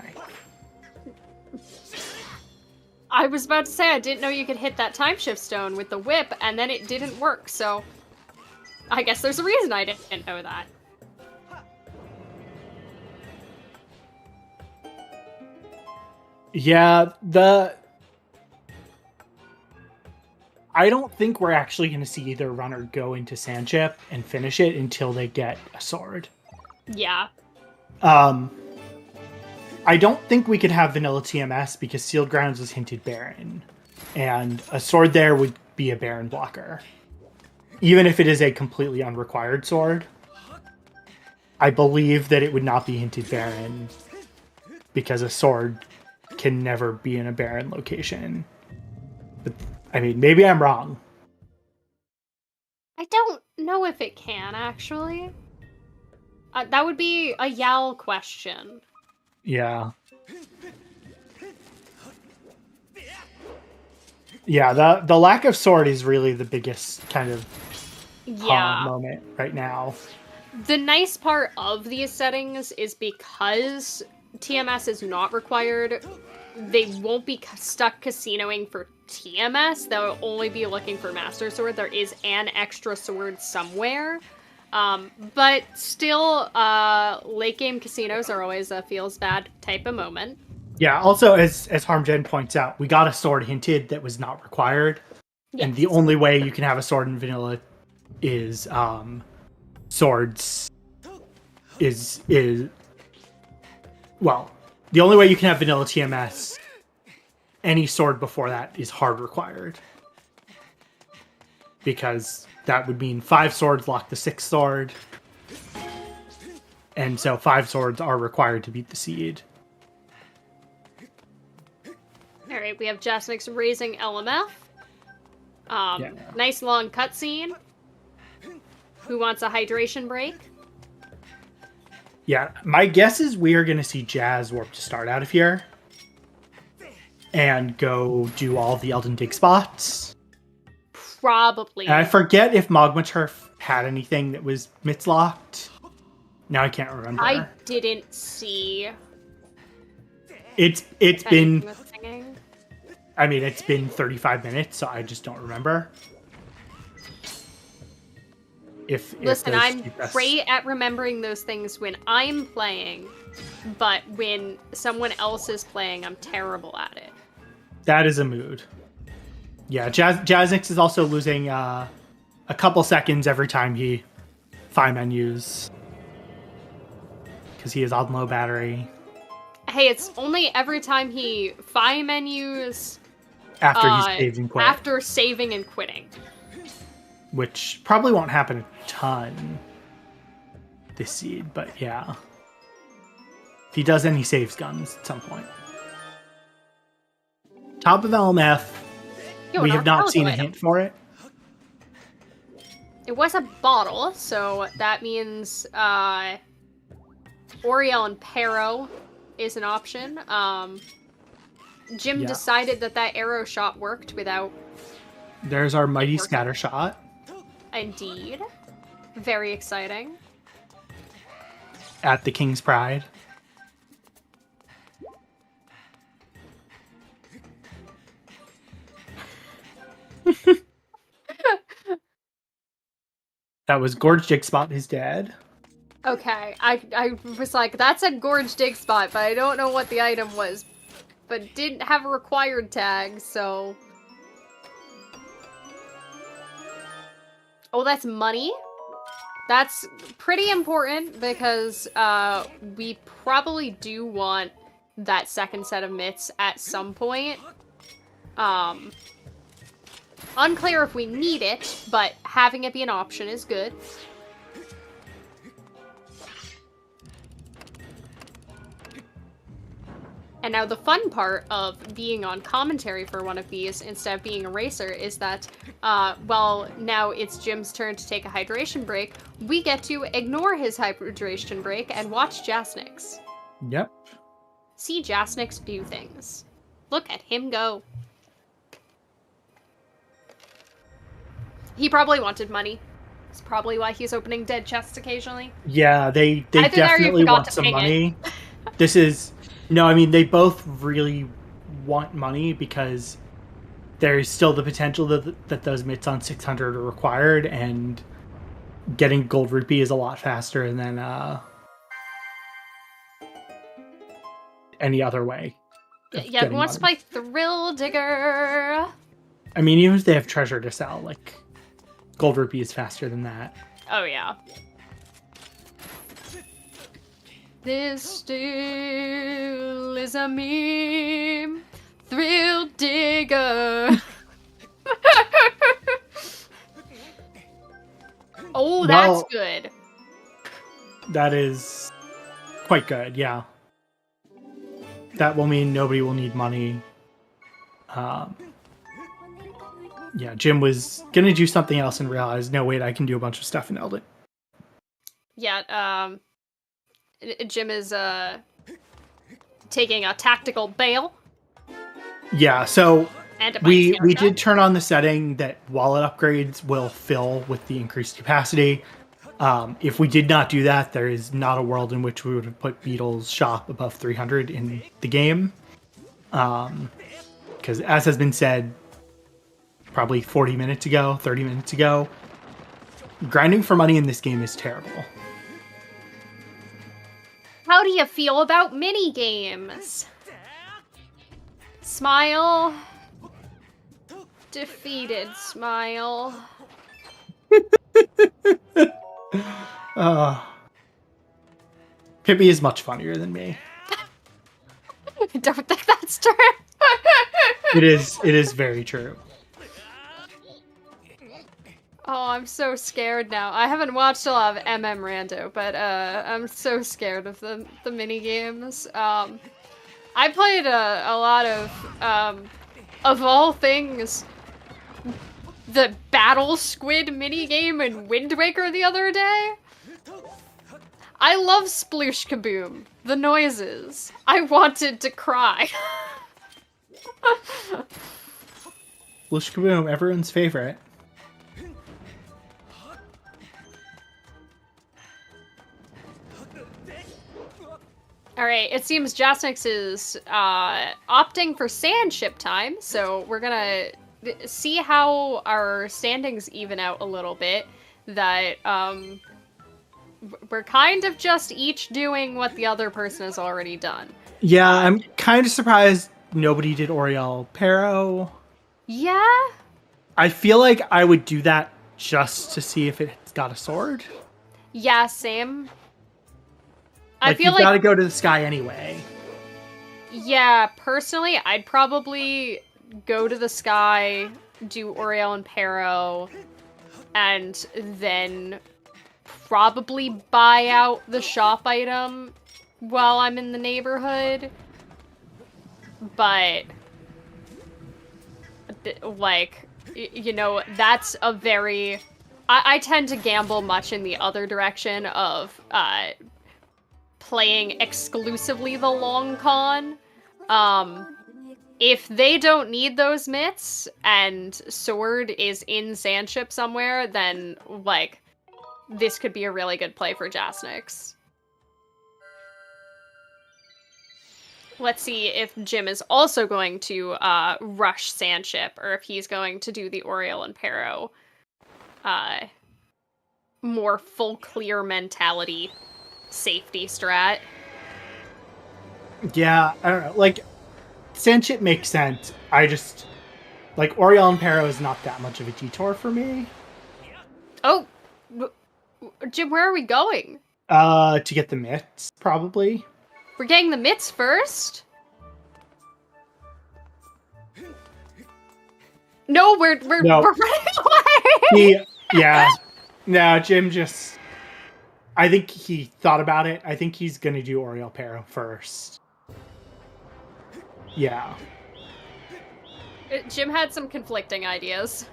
I was about to say I didn't know you could hit that time shift stone with the whip, and then it didn't work, so I guess there's a reason I didn't know that. Yeah, I don't think we're actually going to see either runner go into Sandship and finish it until they get a sword. Yeah. I don't think we could have vanilla TMS because Sealed Grounds was hinted Baron, and a sword there would be a Baron blocker. Even if it is a completely unrequired sword, I believe that it would not be hinted Baron because a sword can never be in a Baron location. But, I mean, maybe I'm wrong. I don't know if it can, actually. That would be a Yal question. Yeah. Yeah, the lack of sword is really the biggest kind of moment right now. The nice part of these settings is because TMS is not required, they won't be stuck casinoing for TMS. They'll only be looking for Master Sword. There is an extra sword somewhere. But still, late game casinos are always a feels bad type of moment. Yeah, also, as Harmgen points out, we got a sword hinted that was not required. Yes. And the only way you can have a sword in vanilla is, swords is well, the only way you can have vanilla TMS, any sword before that is hard required. Because that would mean 5 swords lock the 6th sword. And so 5 swords are required to beat the seed. Alright, we have Jasnix raising LMF. Nice long cutscene. Who wants a hydration break? Yeah, my guess is we are going to see Jazz warp to start out of here. And go do all the Elden Dig spots. Probably. And I forget if Magma Turf had anything that was Mitz locked. Now I can't remember. I didn't see. It's been. I mean, it's been 35 minutes, so I just don't remember. Listen, I'm great at remembering those things when I'm playing, but when someone else is playing, I'm terrible at it. That is a mood. Yeah, Jasnix is also losing a couple seconds every time he fine menus. Because he is on low battery. Hey, it's only every time he fine menus... After he's saved and quit. After saving and quitting. Which probably won't happen a ton this seed, but yeah. If he does any saves guns at some point. Top of LMF, we have not seen a hint for it. It was a bottle, so that means Oriel and Pero is an option. Jim decided that arrow shot worked without... There's our mighty scatter shot. Indeed. Very exciting. At the King's Pride. That was Gorge Dig Spot, his dad. Okay, I was like, that's a Gorge Dig Spot, but I don't know what the item was. But didn't have a required tag, so... Oh, that's money? That's pretty important, because we probably do want that second set of mitts at some point. Unclear if we need it, but having it be an option is good. And now the fun part of being on commentary for one of these instead of being a racer is that, well, now it's Jim's turn to take a hydration break. We get to ignore his hydration break and watch Jasnix. Yep. See Jasnix do things. Look at him go. He probably wanted money. That's probably why he's opening dead chests occasionally. Yeah, they definitely want some money. This is... No, I mean, they both really want money because there's still the potential that those mitts on 600 are required, and getting gold rupee is a lot faster than any other way. Yeah, who wants to play Thrill Digger? I mean, even if they have treasure to sell, like, gold rupee is faster than that. Oh, yeah. This still is a meme. Thrill Digger. Oh, that's good. That is quite good, yeah. That will mean nobody will need money. Yeah, Jim was gonna do something else and realized, no, wait, I can do a bunch of stuff in Elden. Yeah, Jim is taking a tactical bail. Yeah, so we shot. did turn on the setting that wallet upgrades will fill with the increased capacity. If we did not do that, there is not a world in which we would have put Beetle's shop above 300 in the game. Because as has been said probably 30 minutes ago, grinding for money in this game is terrible. How do you feel about mini games? Smile. Defeated smile. Pippi is much funnier than me. I don't think that's true. It is very true. Oh, I'm so scared now. I haven't watched a lot of MM Rando, but I'm so scared of the mini games. I played a lot of all things, the battle squid minigame in Wind Waker the other day. I love Sploosh Kaboom. The noises. I wanted to cry. Sploosh Kaboom, everyone's favorite. Alright, it seems Jasnix is opting for sand ship time, so we're gonna see how our standings even out a little bit. That, we're kind of just each doing what the other person has already done. Yeah, I'm kind of surprised nobody did Oriel Pero. Yeah? I feel like I would do that just to see if it's got a sword. Yeah, same. Like, I feel you've like... got to go to the sky anyway. Yeah, personally, I'd probably go to the sky, do Oriel and Pero, and then probably buy out the shop item while I'm in the neighborhood. But, like, you know, that's a very... I tend to gamble much in the other direction of playing exclusively the long con. If they don't need those mitts and sword is in Sandship somewhere, then, like, this could be a really good play for Jasnix. Let's see if Jim is also going to rush Sandship, or if he's going to do the Oriel and Pero more full clear mentality safety strat. Yeah, I don't know. Like, Sandship makes sense. I just... Like, Oriel and Pero is not that much of a detour for me. Oh! Jim, where are we going? To get the mitts, probably. We're getting the mitts first? No, we're running away! Yeah. No, Jim just... I think he thought about it. I think he's gonna do Oriel Pero first. Yeah. Jim had some conflicting ideas.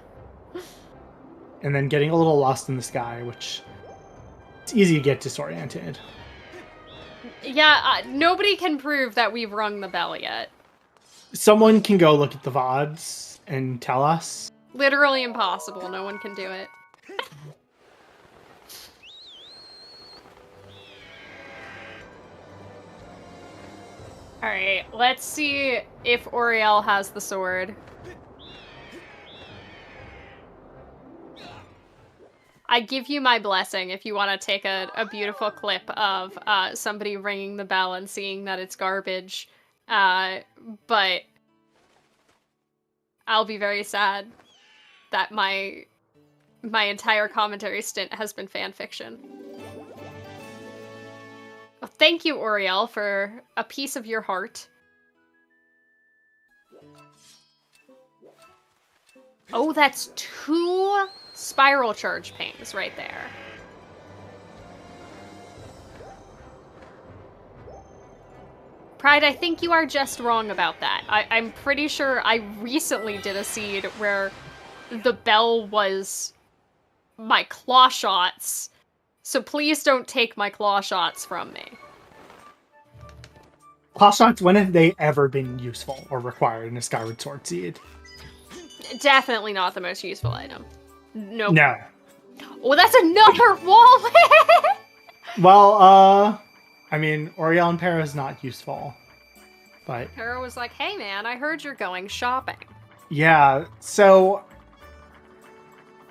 And then getting a little lost in the sky, which... It's easy to get disoriented. Yeah, nobody can prove that we've rung the bell yet. Someone can go look at the VODs and tell us. Literally impossible. No one can do it. Alright, let's see if Oriel has the sword. I give you my blessing if you want to take a beautiful clip of somebody ringing the bell and seeing that it's garbage. But I'll be very sad that my entire commentary stint has been fan fiction. Well, thank you, Oriel, for a piece of your heart. Oh, that's 2 spiral charge pings right there. Pride, I think you are just wrong about that. I'm pretty sure I recently did a seed where the bell was my claw shots, so please don't take my claw shots from me. Claw shots, when have they ever been useful or required in a Skyward Sword seed? Definitely not the most useful item. Nope. No. Oh, that's another wallet! Well, I mean, Oriel and Pero is not useful. But... Pero was like, hey man, I heard you're going shopping. Yeah, so...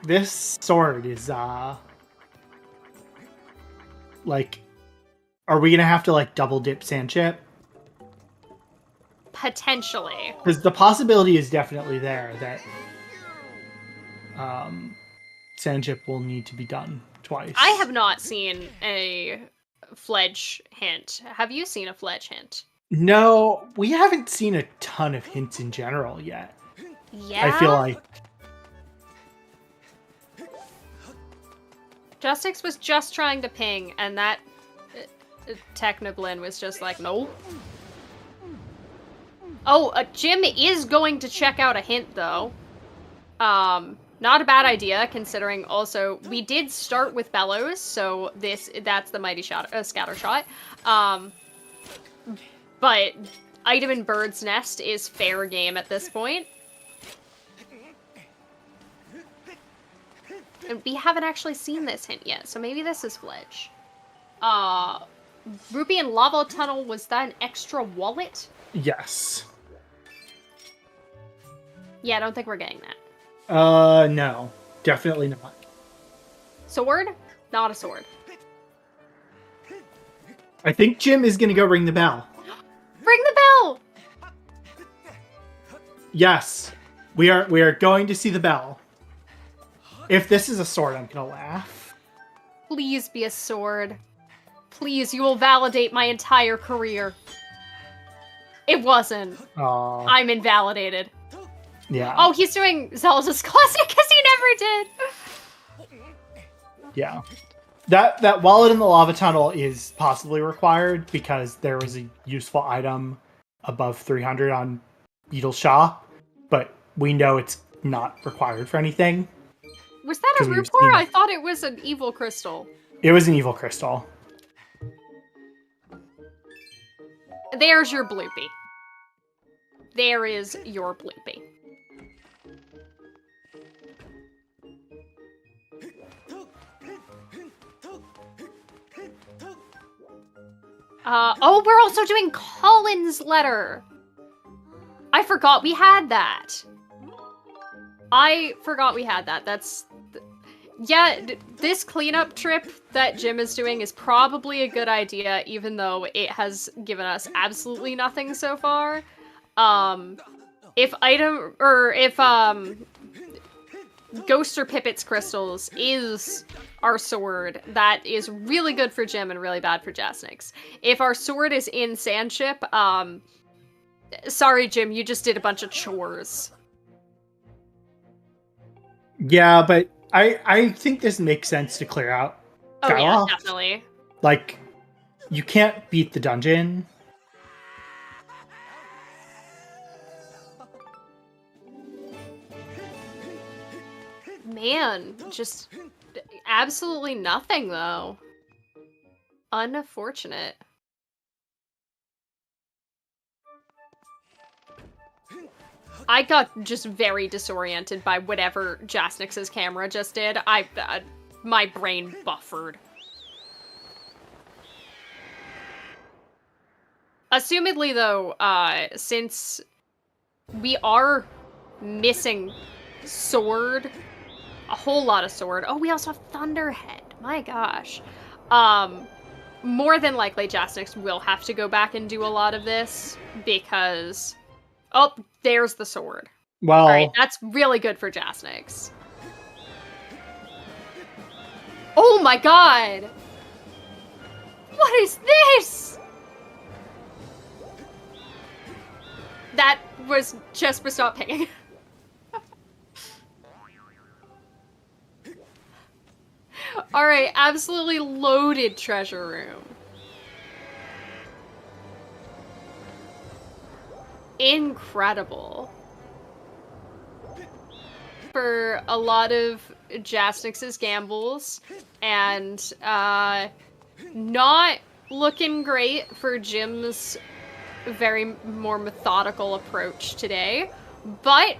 This sword is, like... Are we gonna have to, like, double dip Sandship? Potentially. Because the possibility is definitely there that... Sandship will need to be done twice. I have not seen a Fledge hint. Have you seen a Fledge hint? No, we haven't seen a ton of hints in general yet. Yeah? I feel like... Jasnix was just trying to ping, and that Technoblin was just like, no. Oh, Jim is going to check out a hint, though. Not a bad idea, considering also we did start with Bellows, so that's the Mighty Scatter Shot. But item in Bird's Nest is fair game at this point. And we haven't actually seen this hint yet, so maybe this is Fledge. Ruby and Lava Tunnel, was that an extra wallet? Yes. Yeah, I don't think we're getting that. No. Definitely not. Sword? Not a sword. I think Jim is gonna go ring the bell. Ring the bell! Yes. We are going to see the bell. If this is a sword, I'm gonna laugh. Please be a sword. Please, you will validate my entire career. It wasn't. Aww. I'm invalidated. Yeah. Oh, he's doing Zelda's classic because he never did. Yeah. That wallet in the lava tunnel is possibly required because there was a useful item above 300 on Beetle Shaw, but we know it's not required for anything. Was that a Rupor? I thought it was an evil crystal. It was an evil crystal. There's your bloopy. There is your bloopy. Oh, we're also doing Colin's letter. I forgot we had that. Yeah, this cleanup trip that Jim is doing is probably a good idea, even though it has given us absolutely nothing so far. If Ghost or Pippet's crystals is our sword, that is really good for Jim and really bad for Jasnix. If our sword is in Sandship, sorry Jim, you just did a bunch of chores. Yeah, but I think this makes sense to clear out. Oh yeah, definitely. Like, you can't beat the dungeon. Man, just absolutely nothing though. Unfortunate. I got just very disoriented by whatever Jasnix's camera just did. My brain buffered. Assumedly though, since we are missing sword, a whole lot of sword. Oh, we also have Thunderhead. My gosh. More than likely Jasnix will have to go back and do a lot of this because... Oh, there's the sword. Well... Alright, that's really good for Jasnix. Oh my god! What is this? That was just for stop pinging. Alright, absolutely loaded treasure room. Incredible. For a lot of Jasnix's gambles, and not looking great for Jim's very more methodical approach today, but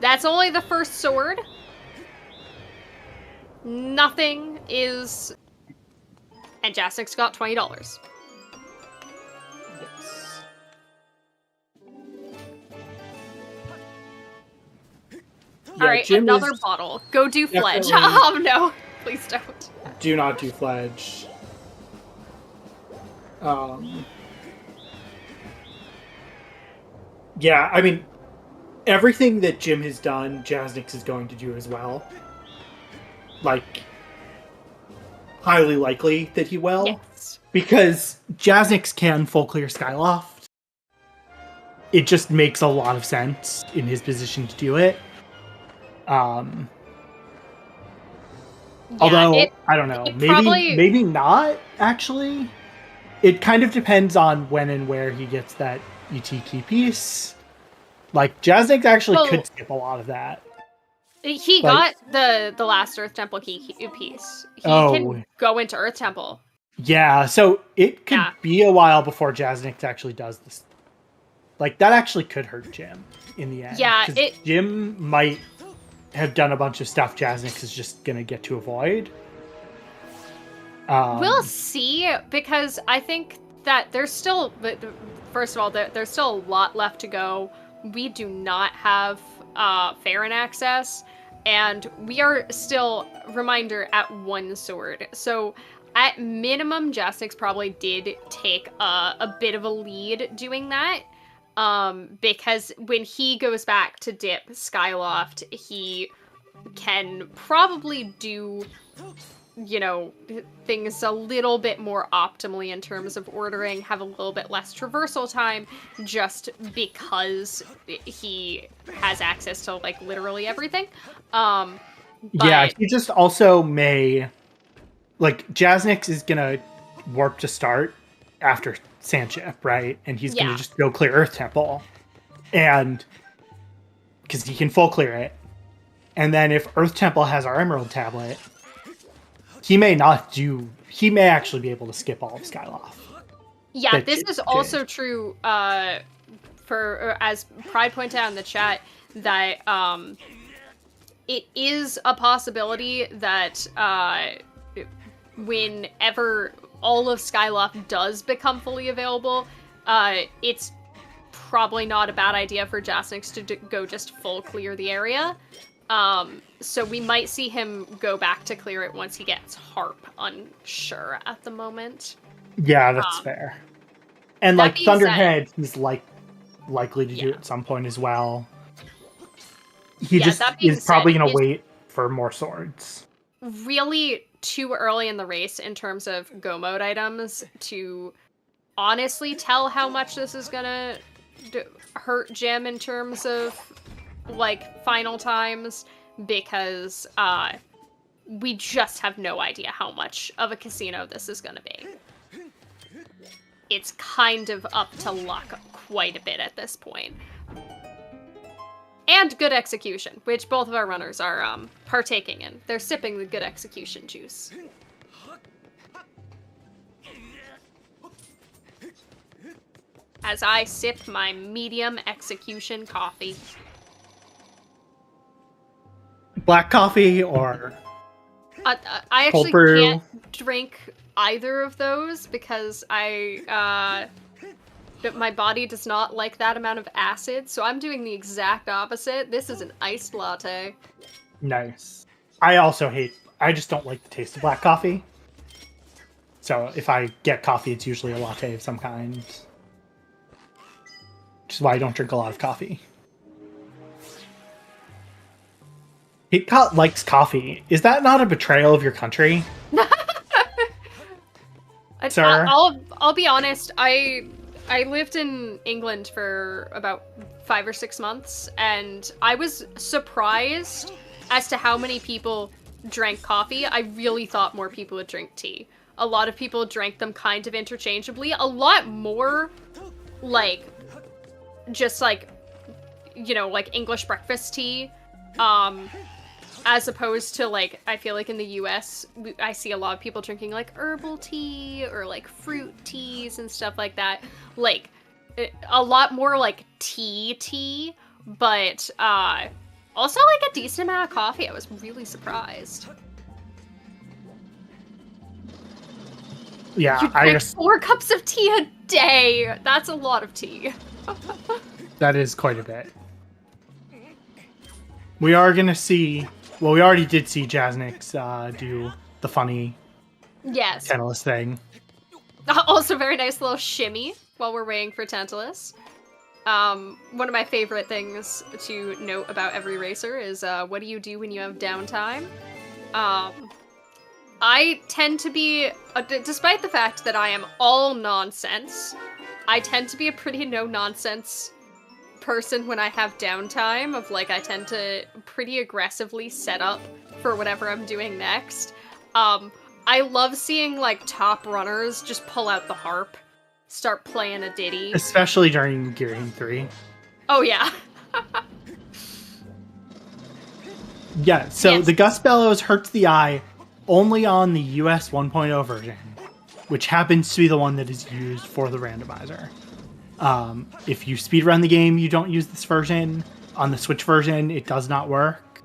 that's only the first sword. Nothing is... And Jasnix got $20. Yes. Alright, another bottle. Go do Fledge. Oh no, please don't. Do not do Fledge. Yeah, I mean, everything that Jim has done, Jasnix is going to do as well. Like, highly likely that he will. Yes. Because Jasnix can full clear Skyloft. It just makes a lot of sense in his position to do it. Although, I don't know, maybe not, actually. It kind of depends on when and where he gets that ET key piece. Like, Jasnix actually could skip a lot of that. He Like- got the last Earth Temple key piece. He Oh. can go into Earth Temple. Yeah, so it could Yeah. be a while before Jasnix actually does this. Like, that actually could hurt Jim in the end. Yeah, 'Cause Jim might have done a bunch of stuff Jasnix is just gonna get to avoid. We'll see, because I think that there's still, first of all, there's still a lot left to go. We do not have Farron access, and we are still, reminder, at 1 sword. So at minimum, Jasnix probably did take a bit of a lead doing that. Because when he goes back to dip Skyloft, he can probably do, you know, things a little bit more optimally in terms of ordering, have a little bit less traversal time, just because he has access to, like, literally everything. Yeah, he just also may... Like, Jasnix is gonna warp to start after Sandship, right? And he's gonna just go clear Earth Temple. And... because he can full clear it. And then if Earth Temple has our Emerald Tablet... he may not do... he may actually be able to skip all of Skyloft. Yeah, this is also true, for, as Pride pointed out in the chat, that, it is a possibility that, whenever all of Skyloft does become fully available, it's probably not a bad idea for Jasnix to go just full clear the area. So we might see him go back to clear it once he gets Harp, unsure at the moment. Yeah, that's fair. And, like, Thunderhead, he's, likely to do it at some point as well. He just is probably going to wait for more swords. Really too early in the race in terms of go mode items to honestly tell how much this is going to hurt Jim in terms of, like, final times, because we just have no idea how much of a casino this is going to be. It's kind of up to luck quite a bit at this point. And good execution, which both of our runners are partaking in. They're sipping the good execution juice. As I sip my medium execution coffee. Black coffee or I actually can't drink either of those because my body does not like that amount of acid, so I'm doing the exact opposite. This is an iced latte. Nice. I just don't like the taste of black coffee. So if I get coffee, it's usually a latte of some kind. Which is why I don't drink a lot of coffee. Pete likes coffee. Is that not a betrayal of your country? Sir? I'll be honest, I lived in England for about 5 or 6 months, and I was surprised as to how many people drank coffee. I really thought more people would drink tea. A lot of people drank them kind of interchangeably. A lot more, like, just like, you know, like English breakfast tea. As opposed to, like, I feel like in the US, I see a lot of people drinking, like, herbal tea or, like, fruit teas and stuff like that. Like, a lot more, like, tea, but, also, like, a decent amount of coffee. I was really surprised. Yeah, you drink 4 cups of tea a day! That's a lot of tea. That is quite a bit. We are gonna see... Well, we already did see Jasnix do the funny Tantalus thing. Also, very nice little shimmy while we're waiting for Tantalus. One of my favorite things to note about every racer is what do you do when you have downtime? I tend to be, despite the fact that I am all nonsense, I tend to be a pretty no-nonsense person when I have downtime, of like I tend to pretty aggressively set up for whatever I'm doing next. I love seeing like top runners just pull out the harp, start playing a ditty. Especially during Gearing 3. Oh yeah. Yeah, so Yes. the gust bellows hurts the eye only on the US 1.0 version, which happens to be the one that is used for the randomizer. If you speedrun the game, you don't use this version. On the Switch version, it does not work.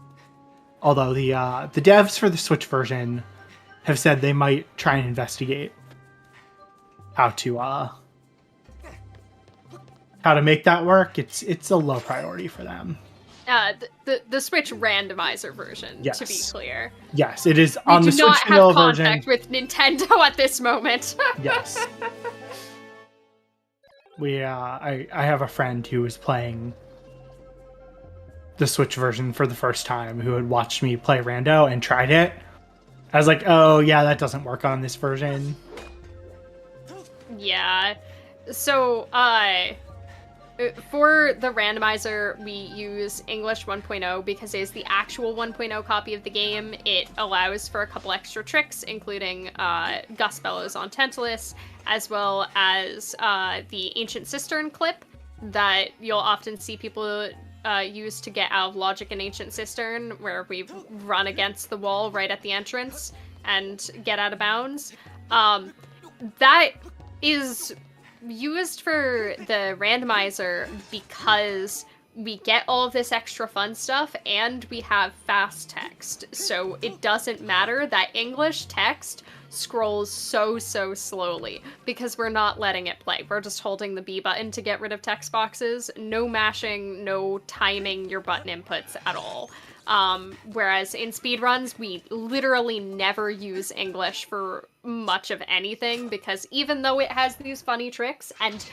Although the devs for the Switch version have said they might try and investigate how to make that work. It's a low priority for them. The Switch randomizer version, Yes. to be clear. Yes, it is on the We do not Switch have vanilla contact version. with Nintendo at this moment. Yes. I have a friend who was playing the Switch version for the first time who had watched me play Rando and tried it. I was like, oh yeah, that doesn't work on this version. Yeah. So, for the randomizer, we use English 1.0 because it is the actual 1.0 copy of the game. It allows for a couple extra tricks, including Gust Bellows on Tantalus, as well as the Ancient Cistern clip that you'll often see people use to get out of Logic and Ancient Cistern, where we run against the wall right at the entrance and get out of bounds. That is used for the randomizer because we get all of this extra fun stuff and we have fast text. So it doesn't matter that English text scrolls so slowly because we're not letting it play. We're just holding the B button to get rid of text boxes. No mashing, no timing your button inputs at all. Whereas in speedruns, we literally never use English for much of anything because even though it has these funny tricks and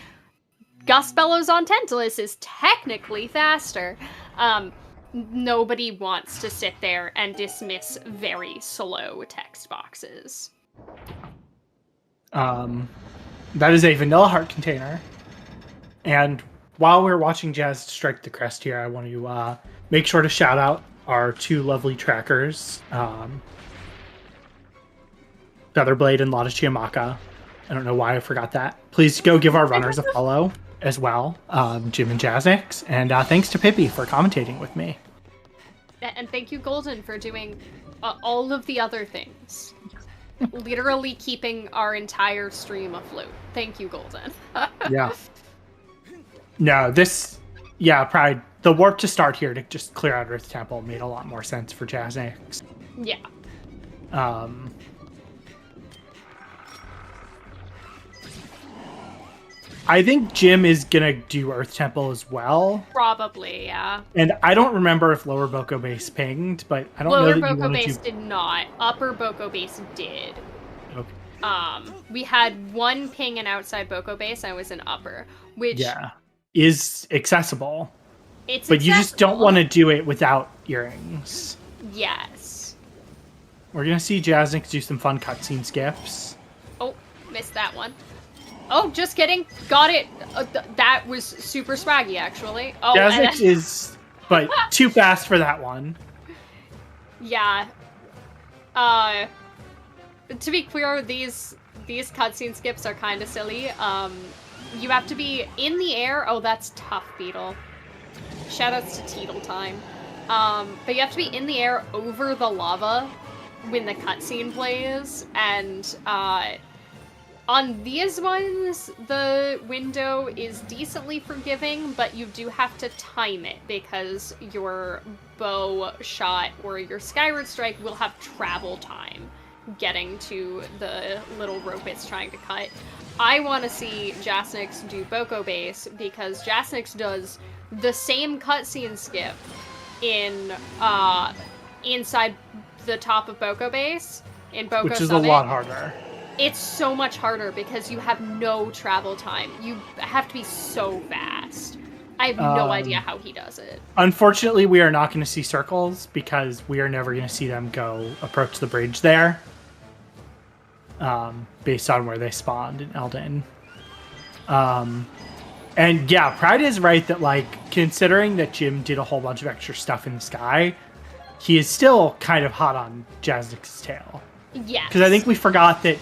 Gust Bellows on Tantalus is technically faster, nobody wants to sit there and dismiss very slow text boxes. That is a vanilla heart container. And while we're watching Jazz strike the crest here, I want to make sure to shout out our two lovely trackers, Featherblade and Lotta Chiamaka. I don't know why I forgot that. Please go give our runners a follow as well, Jim and Jasnix. And thanks to Pippi for commentating with me. And thank you, Golden, for doing all of the other things. Literally keeping our entire stream afloat. Thank you, Golden. Yeah. No, Pride. The warp to start here to just clear out Earth Temple made a lot more sense for Jasnix. Yeah. I think Jim is gonna do Earth Temple as well. Probably, yeah. And I don't remember if Lower Boko Base pinged, but I don't know Lower that Boko you wanted Base to... did not. Upper Boko Base did. Okay. We had one ping in outside Boko Base, and it was an upper, which is accessible. It's but you just don't want to do it without earrings. Yes. We're gonna see Jasnix do some fun cutscene skips. Oh, missed that one. Oh, just kidding. Got it. That was super swaggy, actually. Oh, Jasnix is, but too fast for that one. Yeah. To be clear, these cutscene skips are kind of silly. You have to be in the air. Oh, that's tough, Beetle. Shoutouts to Teetle time. But you have to be in the air over the lava when the cutscene plays, and on these ones, the window is decently forgiving, but you do have to time it because your bow shot or your Skyward strike will have travel time getting to the little rope it's trying to cut. I want to see Jasnix do Boko Base because Jasnix does the same cutscene skip in inside the top of Boko Base in Boko Which is Summit. a lot harder. It's so much harder because you have no travel time. You have to be so fast. I have no idea how he does it. Unfortunately, we are not going to see circles because we are never going to see them go approach the bridge there. Based on where they spawned in Elden. And yeah, Pride is right that, like, considering that Jim did a whole bunch of extra stuff in the sky, he is still kind of hot on Jasnix's tail. Yes. Because I think we forgot that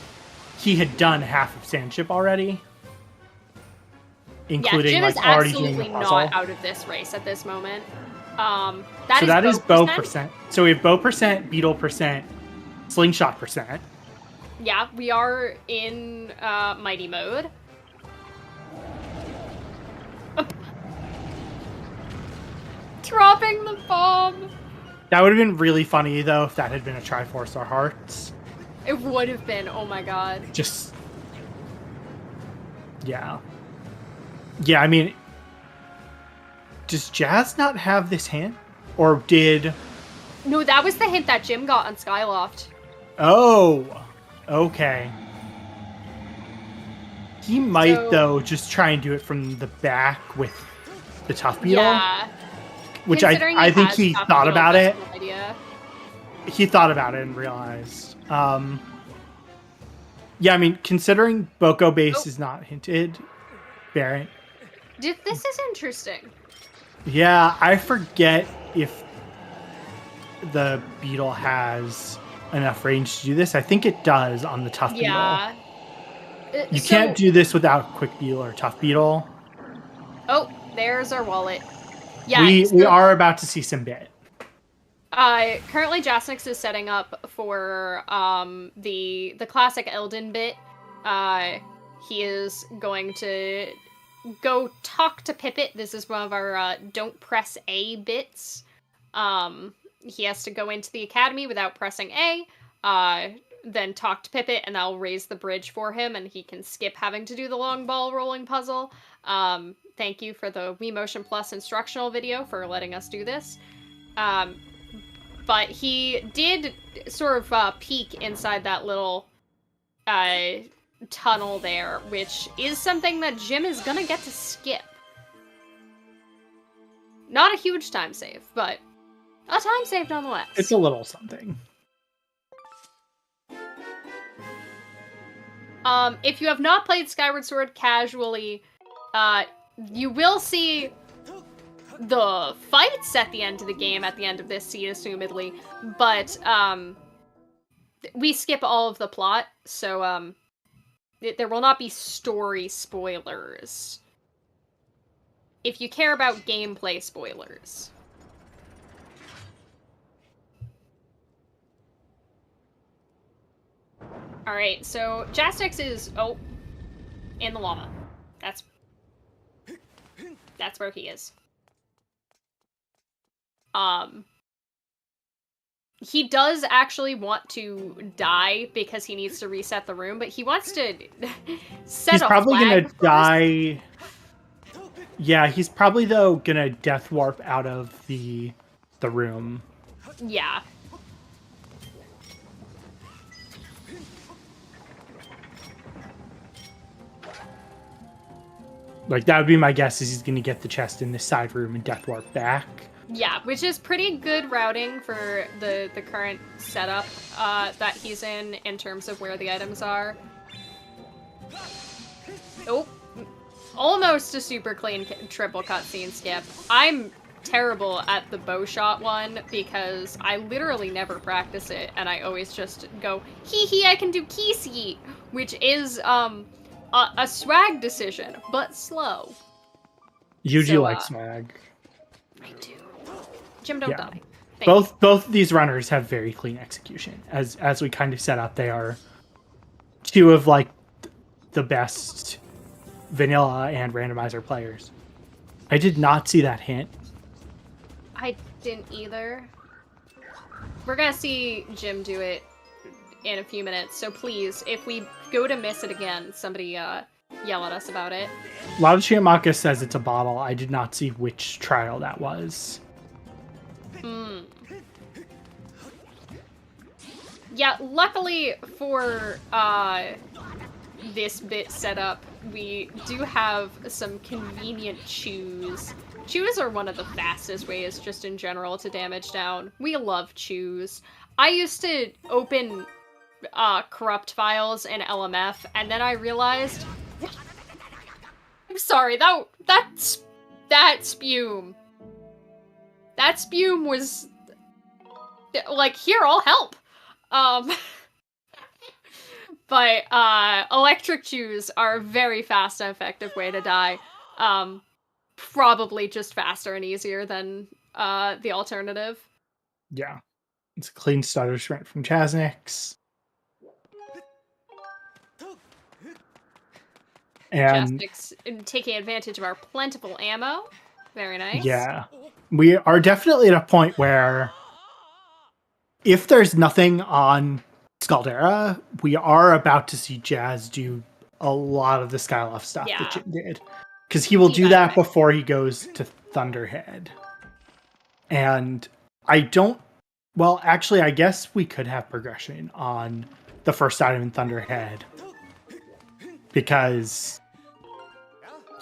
he had done half of Sandship already. Including, Jim like, is already doing the absolutely puzzle. not out of this race at this moment. That is bow percent. So we have bow percent, beetle percent, slingshot percent. Yeah, we are in mighty mode. Dropping the bomb. That would have been really funny though if that had been a Triforce or Hearts. It would have been. Oh my god. Just yeah. Yeah, I mean, does Jazz not have this hint? Or did... No, that was the hint that Jim got on Skyloft. Oh, okay. He might, though, just try and do it from the back with the Tough Beetle. Yeah. Which I think he thought about it. He thought about it and realized. Yeah, I mean, considering Boko base is not hinted, Barrett. This is interesting. Yeah, I forget if the beetle has enough range to do this. I think it does on the Tough Beetle. You can't do this without Quick Beetle or Tough Beetle. Oh, there's our wallet. Yeah, we are about to see some bit. Currently Jasnix is setting up for the classic Elden bit. He is going to go talk to Pippet. This is one of our don't press A bits. He has to go into the academy without pressing A, then talk to Pippet, and that'll raise the bridge for him, and he can skip having to do the long ball rolling puzzle. Thank you for the Wii Motion Plus instructional video for letting us do this. But he did sort of peek inside that little tunnel there, which is something that Jim is gonna get to skip. Not a huge time save, but a time save nonetheless. It's a little something. If you have not played Skyward Sword casually, you will see the fights at the end of the game, at the end of this scene, assumedly, but we skip all of the plot, so there will not be story spoilers. If you care about gameplay spoilers. Alright, so Jasnix is, in the llama. That's where he is. He does actually want to die because he needs to reset the room, but he wants to set He's a probably flag gonna die. Yeah, he's probably though gonna death warp out of the room. Yeah. Like, that would be my guess, is he's gonna get the chest in this side room and death warp back. Yeah, which is pretty good routing for the current setup that he's in terms of where the items are. Oh, almost a super clean triple cutscene skip. I'm terrible at the bow shot one because I literally never practice it, and I always just go, hee, I can do Kisi, which is a swag decision, but slow. You do like swag. I do. Jim, don't die. Both of these runners have very clean execution. As we kind of set up, they are two of like the best vanilla and randomizer players. I did not see that hint. I didn't either. We're gonna see Jim do it in a few minutes, so please, if we go to miss it again, somebody yell at us about it. Lava Chiamaka says it's a bottle. I did not see which trial that was. Yeah, luckily for this bit setup, we do have some convenient chews. Chews are one of the fastest ways, just in general, to damage down. We love chews. I used to open corrupt files in LMF, and then I realized... I'm sorry, that spume. That spume was... like, here, I'll help. But electric chews are a very fast and effective way to die. Probably just faster and easier than the alternative. Yeah. It's a clean stutter sprint from Jasnix. And Jasnix taking advantage of our plentiful ammo. Very nice. yeah, we are definitely at a point where if there's nothing on Scaldera, we are about to see Jazz do a lot of the Skyloft stuff that Jim did. Because he will do that before he goes to Thunderhead. And I don't... Well, actually, I guess we could have progression on the first item in Thunderhead. Because...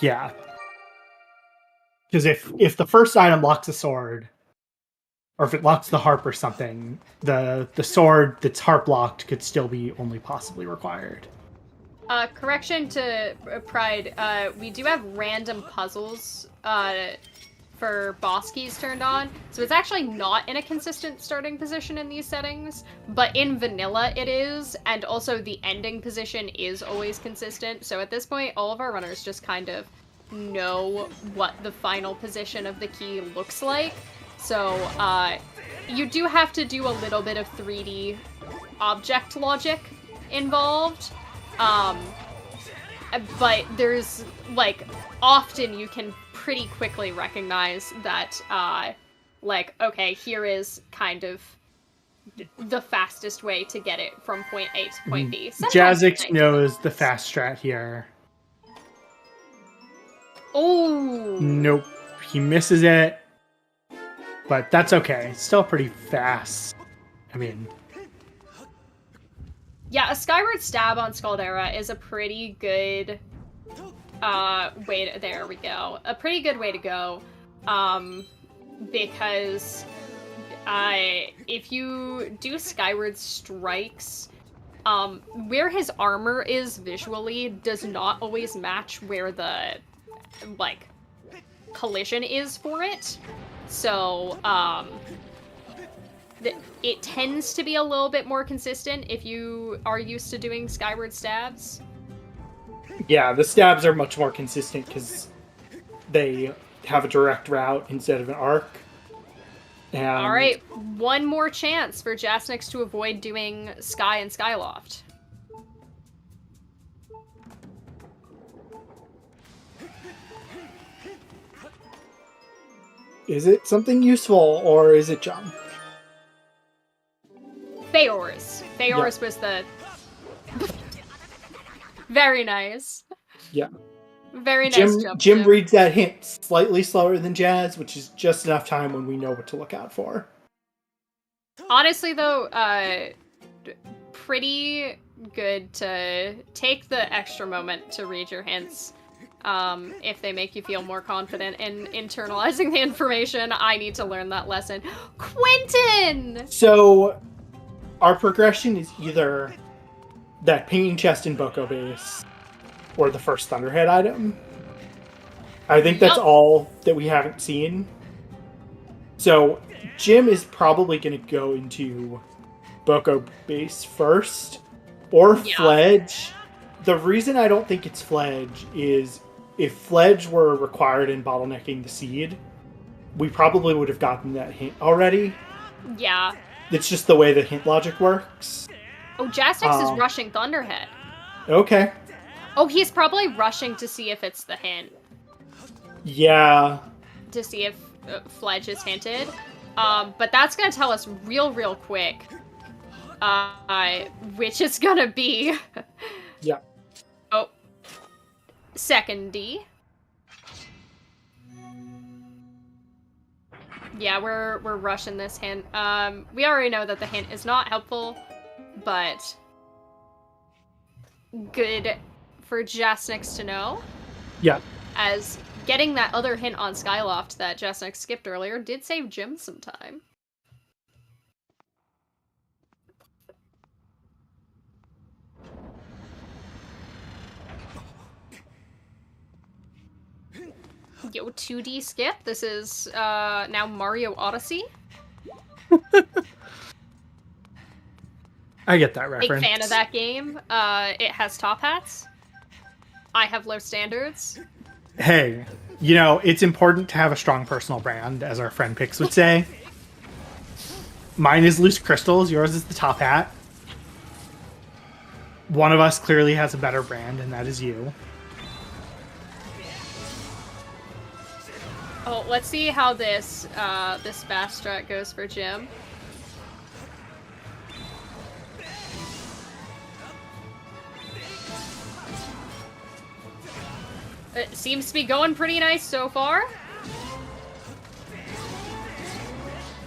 Yeah. Because if the first item locks a sword, or if it locks the harp or something, the sword that's harp locked could still be only possibly required. Correction to Pride, we do have random puzzles for boss keys turned on, so it's actually not in a consistent starting position in these settings, but in vanilla it is, and also the ending position is always consistent, so at this point all of our runners just kind of know what the final position of the key looks like. So, you do have to do a little bit of 3D object logic involved, but there's, like, often you can pretty quickly recognize that, like, okay, here is kind of the fastest way to get it from point A to point B. Jasnix knows the fast strat here. Oh! Nope. He misses it. But that's okay. It's still pretty fast. I mean... Yeah, a Skyward stab on Scaldera is a pretty good way to... There we go. A pretty good way to go. Because if you do Skyward strikes, where his armor is visually does not always match where the, like, collision is for it. So, it tends to be a little bit more consistent if you are used to doing Skyward stabs. Yeah, the stabs are much more consistent because they have a direct route instead of an arc. And... Alright, one more chance for Jasnix to avoid doing Sky and Skyloft. Is it something useful, or is it jump? Feors. Feors was the... Very nice. Yeah. Very nice jump. Jim reads that hint slightly slower than Jazz, which is just enough time when we know what to look out for. Honestly, though, pretty good to take the extra moment to read your hints. If they make you feel more confident in internalizing the information. I need to learn that lesson. Quentin! So, our progression is either that pinging chest in Boko base, or the first Thunderhead item. I think that's all that we haven't seen. So, Jim is probably going to go into Boko base first, or Fledge. The reason I don't think it's Fledge is if Fledge were required in bottlenecking the seed, we probably would have gotten that hint already. Yeah. It's just the way the hint logic works. Oh, Jasnix is rushing Thunderhead. Okay. Oh, he's probably rushing to see if it's the hint. Yeah. To see if Fledge is hinted. But that's gonna tell us real quick. Which is gonna be... Yeah. Oh. Second D. Yeah, we're rushing this hint. We already know that the hint is not helpful, but good for Jasnix to know. Yeah. As getting that other hint on Skyloft that Jasnix skipped earlier did save Jim some time. Yo, 2D skip. This is now Mario Odyssey. I get that reference. Big fan of that game. It has top hats. I have low standards. Hey, You know, it's important to have a strong personal brand, as our friend Pix would say. Mine is Loose Crystals, yours is the Top Hat. One of us clearly has a better brand, and that is you. Oh, let's see how this this fast strat goes for Jim. It seems to be going pretty nice so far.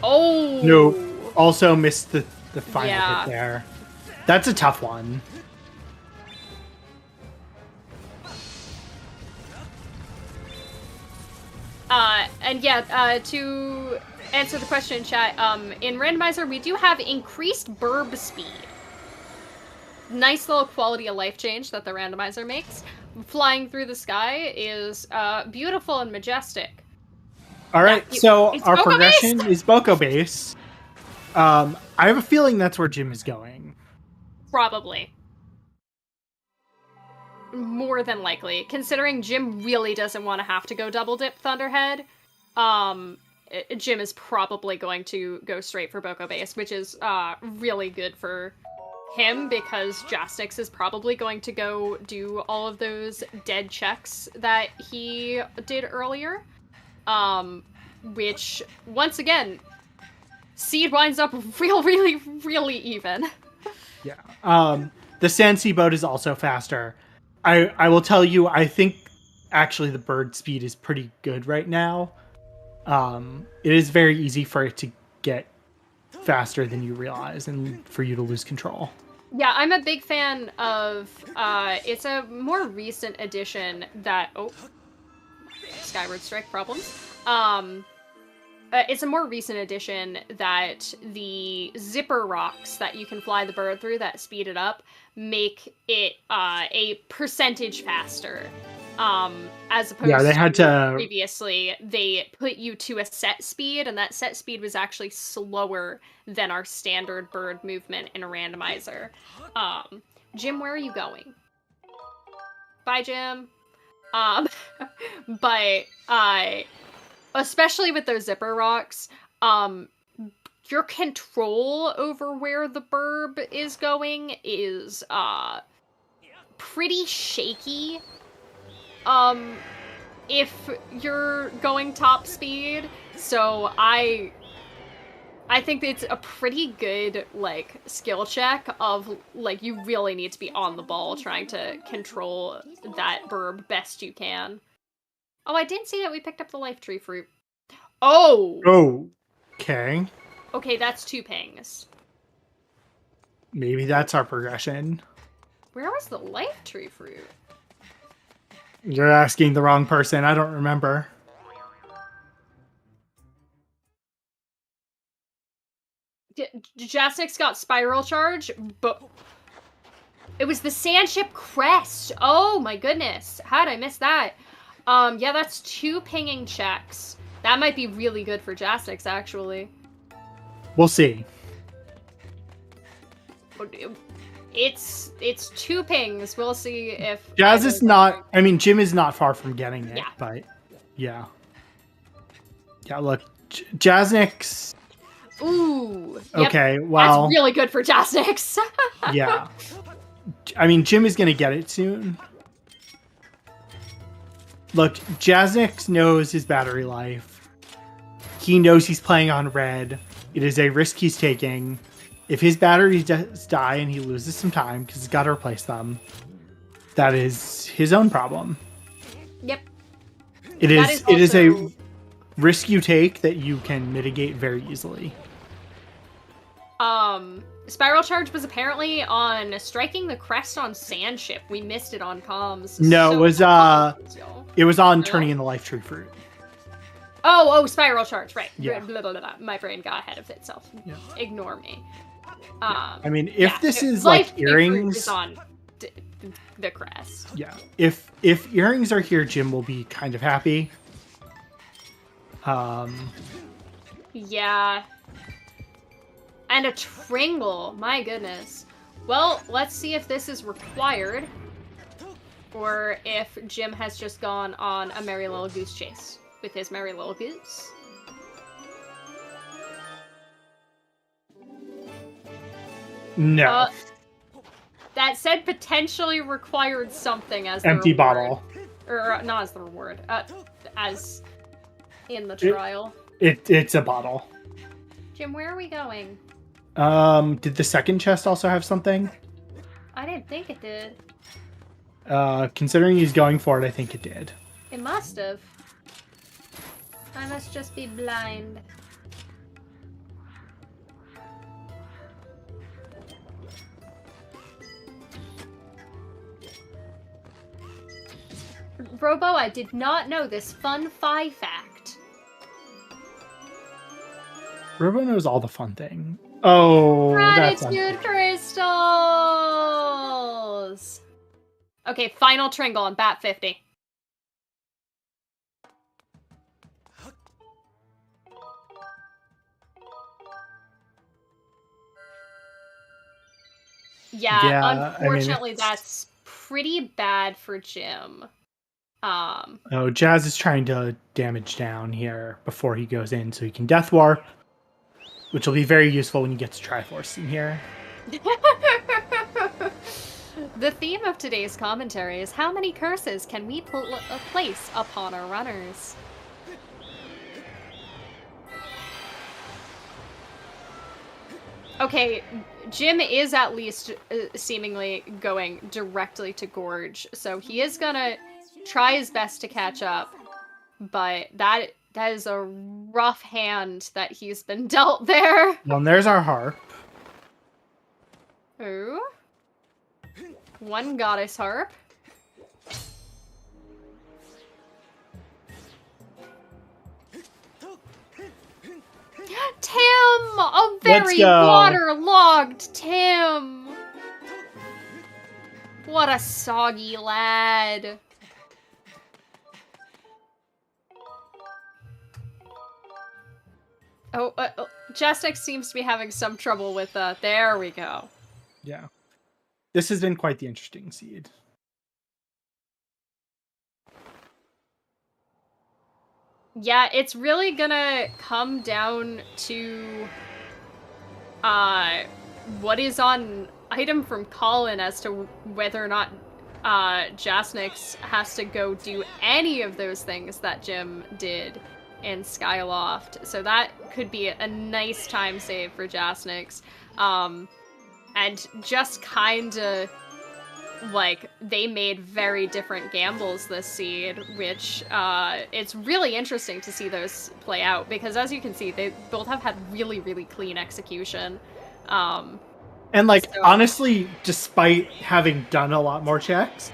Oh! No, also missed the final hit there. That's a tough one. And yeah, to answer the question in chat, in Randomizer, we do have increased burb speed. Nice little quality of life change that the Randomizer makes. Flying through the sky is beautiful and majestic. All right, so our progression is Boko base. I have a feeling that's where Jim is going. Probably. More than likely. Considering Jim really doesn't want to have to go double dip Thunderhead, Jim is probably going to go straight for Boko base, which is really good for him because Jasnix is probably going to go do all of those dead checks that he did earlier. Which, once again, seed winds up really even. Yeah. The Sand Sea boat is also faster. I will tell you, I think actually the bird speed is pretty good right now. It is very easy for it to get faster than you realize and for you to lose control. Yeah, I'm a big fan of, it's a more recent addition that, oh, Skyward Strike problems. It's a more recent addition that the zipper rocks that you can fly the bird through that speed it up make it a percentage faster. As opposed they had to previously, they put you to a set speed, and that set speed was actually slower than our standard bird movement in a randomizer. Jim, where are you going? Bye, Jim. But especially with those zipper rocks, your control over where the burb is going is pretty shaky. If you're going top speed, so I think it's a pretty good, like, skill check of, like, you really need to be on the ball trying to control that burb best you can. Oh, I didn't see that we picked up the life tree fruit. Oh! Oh, okay. Okay, that's 2 pings. Maybe that's our progression. Where was the life tree fruit? You're asking the wrong person. I don't remember. Jasnix got Spiral Charge, but it was the Sandship Crest. Oh my goodness. How did I miss that? Yeah, that's 2 pinging checks. That might be really good for Jasnix, actually. We'll see. It's 2 pings. We'll see if Jazz is not. I mean, Jim is not far from getting it. Yeah. But yeah. Yeah. Look, Jasnix. Ooh. Yep. Okay. Well, that's really good for Jasnix. Yeah. I mean, Jim is gonna get it soon. Look, Jasnix knows his battery life. He knows he's playing on red. It is a risk he's taking. If his batteries die and he loses some time because he's got to replace them, that is his own problem. Yep. It is a risk you take that you can mitigate very easily. Spiral Charge was apparently on striking the crest on Sandship. We missed it on comms. No, so it was on turning in the life tree fruit. Oh, Spiral Charge, right. Yeah. Blah, blah, blah, blah. My brain got ahead of itself. Yeah. Ignore me. I mean, if this is like earrings, is on the crest. Yeah. If earrings are here, Jim will be kind of happy. Yeah. And a Tringle. My goodness. Well, let's see if this is required. or if Jim has just gone on a merry little goose chase with his merry little goose. No. That said potentially required something as Empty the reward. bottle. Or not as the reward. As in the trial. It's a bottle. Jim, where are we going? Did the second chest also have something? I didn't think it did. Considering he's going for it, I think it did. It must have. I must just be blind. Robo, I did not know this fun Phi fact. Robo knows all the fun thing. Oh, that's Gratitude crystals! Okay, final Tringle on bat 50. Yeah, unfortunately, that's pretty bad for Jim. Oh, Jazz is trying to damage down here before he goes in so he can Death Warp, which will be very useful when you get to Triforce in here. The theme of today's commentary is how many curses can we place upon our runners? Okay, Jim is at least seemingly going directly to Gorge, so he is gonna try his best to catch up, but that is a rough hand that he's been dealt there. Well, and there's our harp. Ooh. One goddess harp. Tim! A very waterlogged Tim! What a soggy lad. Oh, Jasnix seems to be having some trouble with, there we go. Yeah. This has been quite the interesting seed. Yeah, it's really gonna come down to, what is on item from Colin as to whether or not, Jasnix has to go do any of those things that Jim did in Skyloft. So that could be a nice time save for Jasnix. And just kinda, like, they made very different gambles this seed, which, it's really interesting to see those play out, because as you can see, they both have had really, really clean execution. And, like, honestly, despite having done a lot more checks,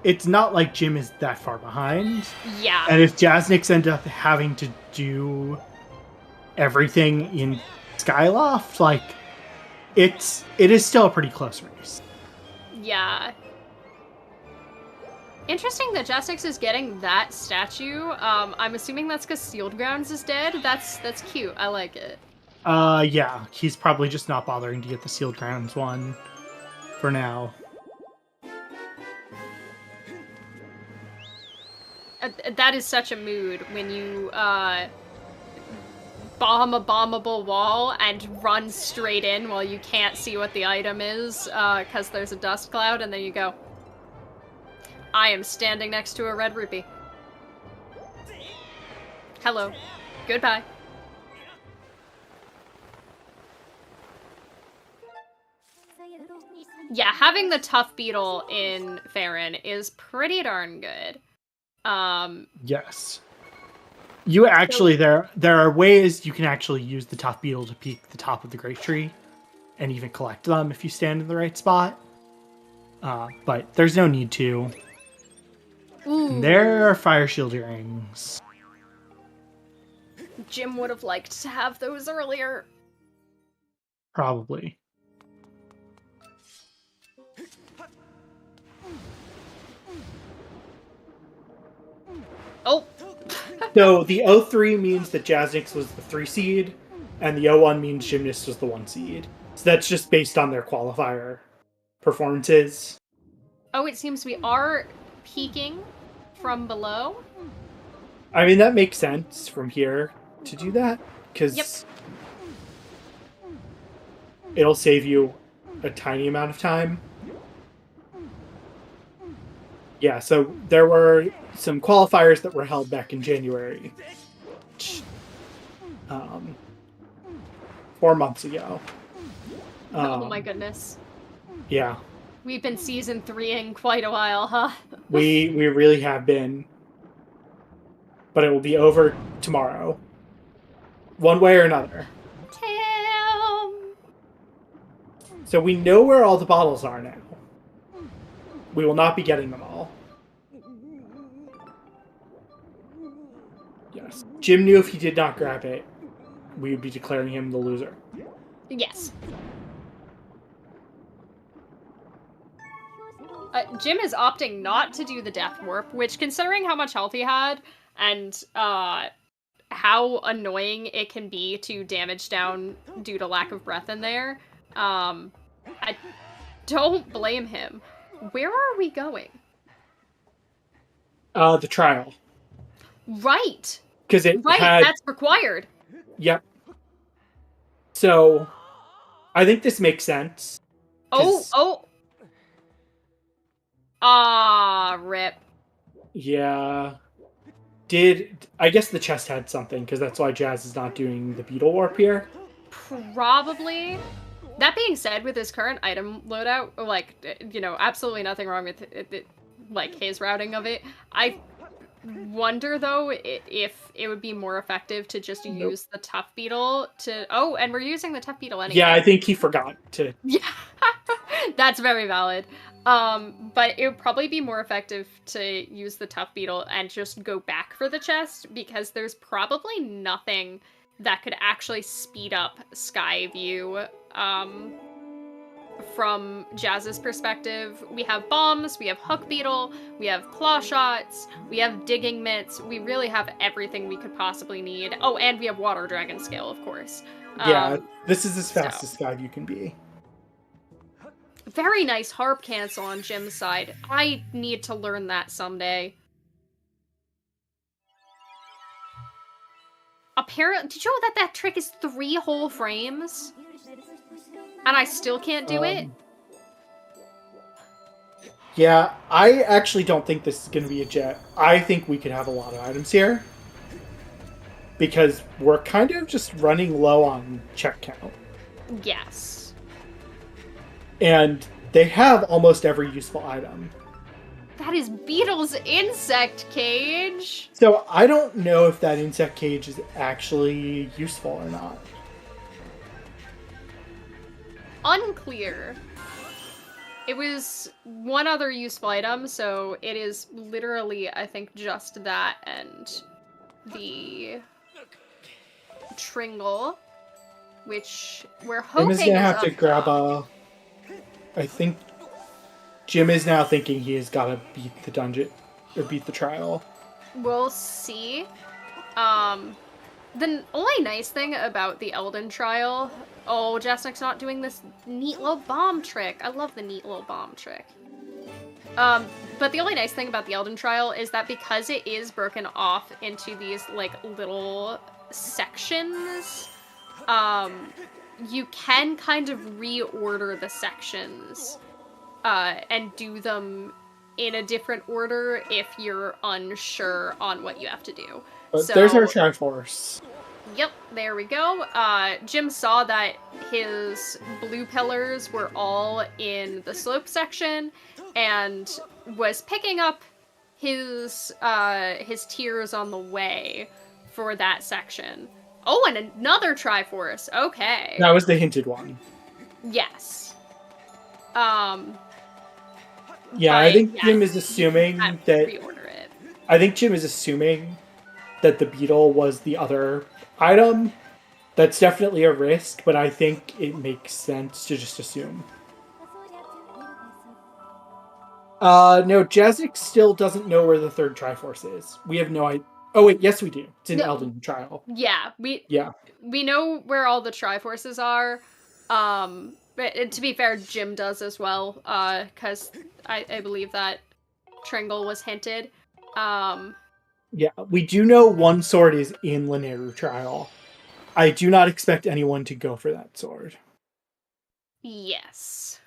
it's not like Jim is that far behind. Yeah. And if Jasnix end up having to do everything in Skyloft, like, it is still a pretty close race. Yeah. Interesting that Jasnix is getting that statue. I'm assuming that's because Sealed Grounds is dead. That's cute. I like it. Yeah. He's probably just not bothering to get the Sealed Grounds one for now. That is such a mood when you, bomb a bombable wall and run straight in while you can't see what the item is, because there's a dust cloud, and then you go, I am standing next to a red rupee. Hello. Goodbye. Yeah, having the tough beetle in Farron is pretty darn good. Yes. You actually, there are ways you can actually use the tough beetle to peek the top of the great tree and even collect them if you stand in the right spot. But there's no need to. And there are fire shield earrings. Jim would have liked to have those earlier. Probably. Oh! So the 03 means that Jasnix was the 3 seed, and the 01 means Gymnast was the 1 seed. So that's just based on their qualifier performances. Oh, it seems we are peeking from below. I mean, that makes sense from here to do that, because it'll save you a tiny amount of time. Yeah, so there were some qualifiers that were held back in January. 4 months ago. Oh my goodness. Yeah. We've been season 3-ing quite a while, huh? We really have been. But it will be over tomorrow. One way or another. Damn. So we know where all the bottles are now. We will not be getting them all. Yes. Jim knew if he did not grab it, we would be declaring him the loser. Yes. Jim is opting not to do the death warp, which, considering how much health he had, and how annoying it can be to damage down due to lack of breath in there, I don't blame him. Where are we going? The trial. Right! Because it right, had... that's required. Yep. So, I think this makes sense. Rip. Yeah. I guess the chest had something, because that's why Jazz is not doing the beetle warp here? Probably. That being said, with his current item loadout, like, absolutely nothing wrong with like, his routing of it. I wonder, though, if it would be more effective to just use the tough beetle to... Oh, and we're using the tough beetle anyway. Yeah, I think he forgot to... Yeah, that's very valid. But it would probably be more effective to use the tough beetle and just go back for the chest, because there's probably nothing that could actually speed up Skyview, from Jazz's perspective. We have bombs, we have hook beetle, we have claw shots, we have digging mitts, we really have everything we could possibly need. Oh, and we have water dragon scale, of course. Yeah, this is as fast as Skyview can be. Very nice harp cancel on Jim's side. I need to learn that someday. Apparently, did you know that trick is 3 whole frames? And I still can't do it? Yeah, I actually don't think this is going to be a jet. I think we could have a lot of items here. Because we're kind of just running low on check count. Yes. And they have almost every useful item. That is Beetle's insect cage! So I don't know if that insect cage is actually useful or not. Unclear. It was one other useful item, so it is literally, I think, just that and the Tringle, which we're hoping Jim is gonna have to up grab top. I think Jim is now thinking he has got to beat the dungeon, or beat the trial. We'll see. The only nice thing about the Elden trial... Oh, Jasnix not doing this neat little bomb trick. I love the neat little bomb trick. But the only nice thing about the Elden trial is that because it is broken off into these, like, little sections, you can kind of reorder the sections, and do them in a different order if you're unsure on what you have to do. But there's our Triforce. Yep, there we go. Jim saw that his blue pillars were all in the slope section and was picking up his tiers on the way for that section. Oh, and another Triforce. Okay. That was the hinted one. Yes. Yeah, I think Jim is assuming that... Reorder it. I think Jim is assuming that the beetle was the other item. That's definitely a risk, but I think it makes sense to just assume. No, Jasnix still doesn't know where the third Triforce is. We have no idea. Oh wait, yes we do. It's in Elden Trial. Yeah, we know where all the Triforces are. But to be fair, Jim does as well, because I believe that Tringle was hinted. Yeah, we do know one sword is in Linear Trial. I do not expect anyone to go for that sword. Yes.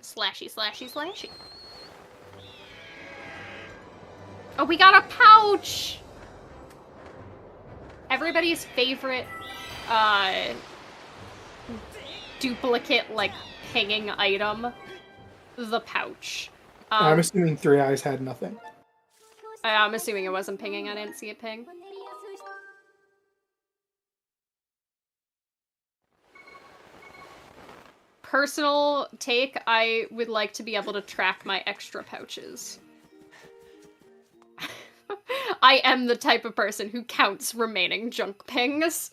Slashy, slashy, slashy. Oh, we got a pouch! Everybody's favorite, duplicate, like, pinging item. The pouch. I'm assuming Three Eyes had nothing. I'm assuming it wasn't pinging. I didn't see it ping. Personal take, I would like to be able to track my extra pouches. I am the type of person who counts remaining junk pings.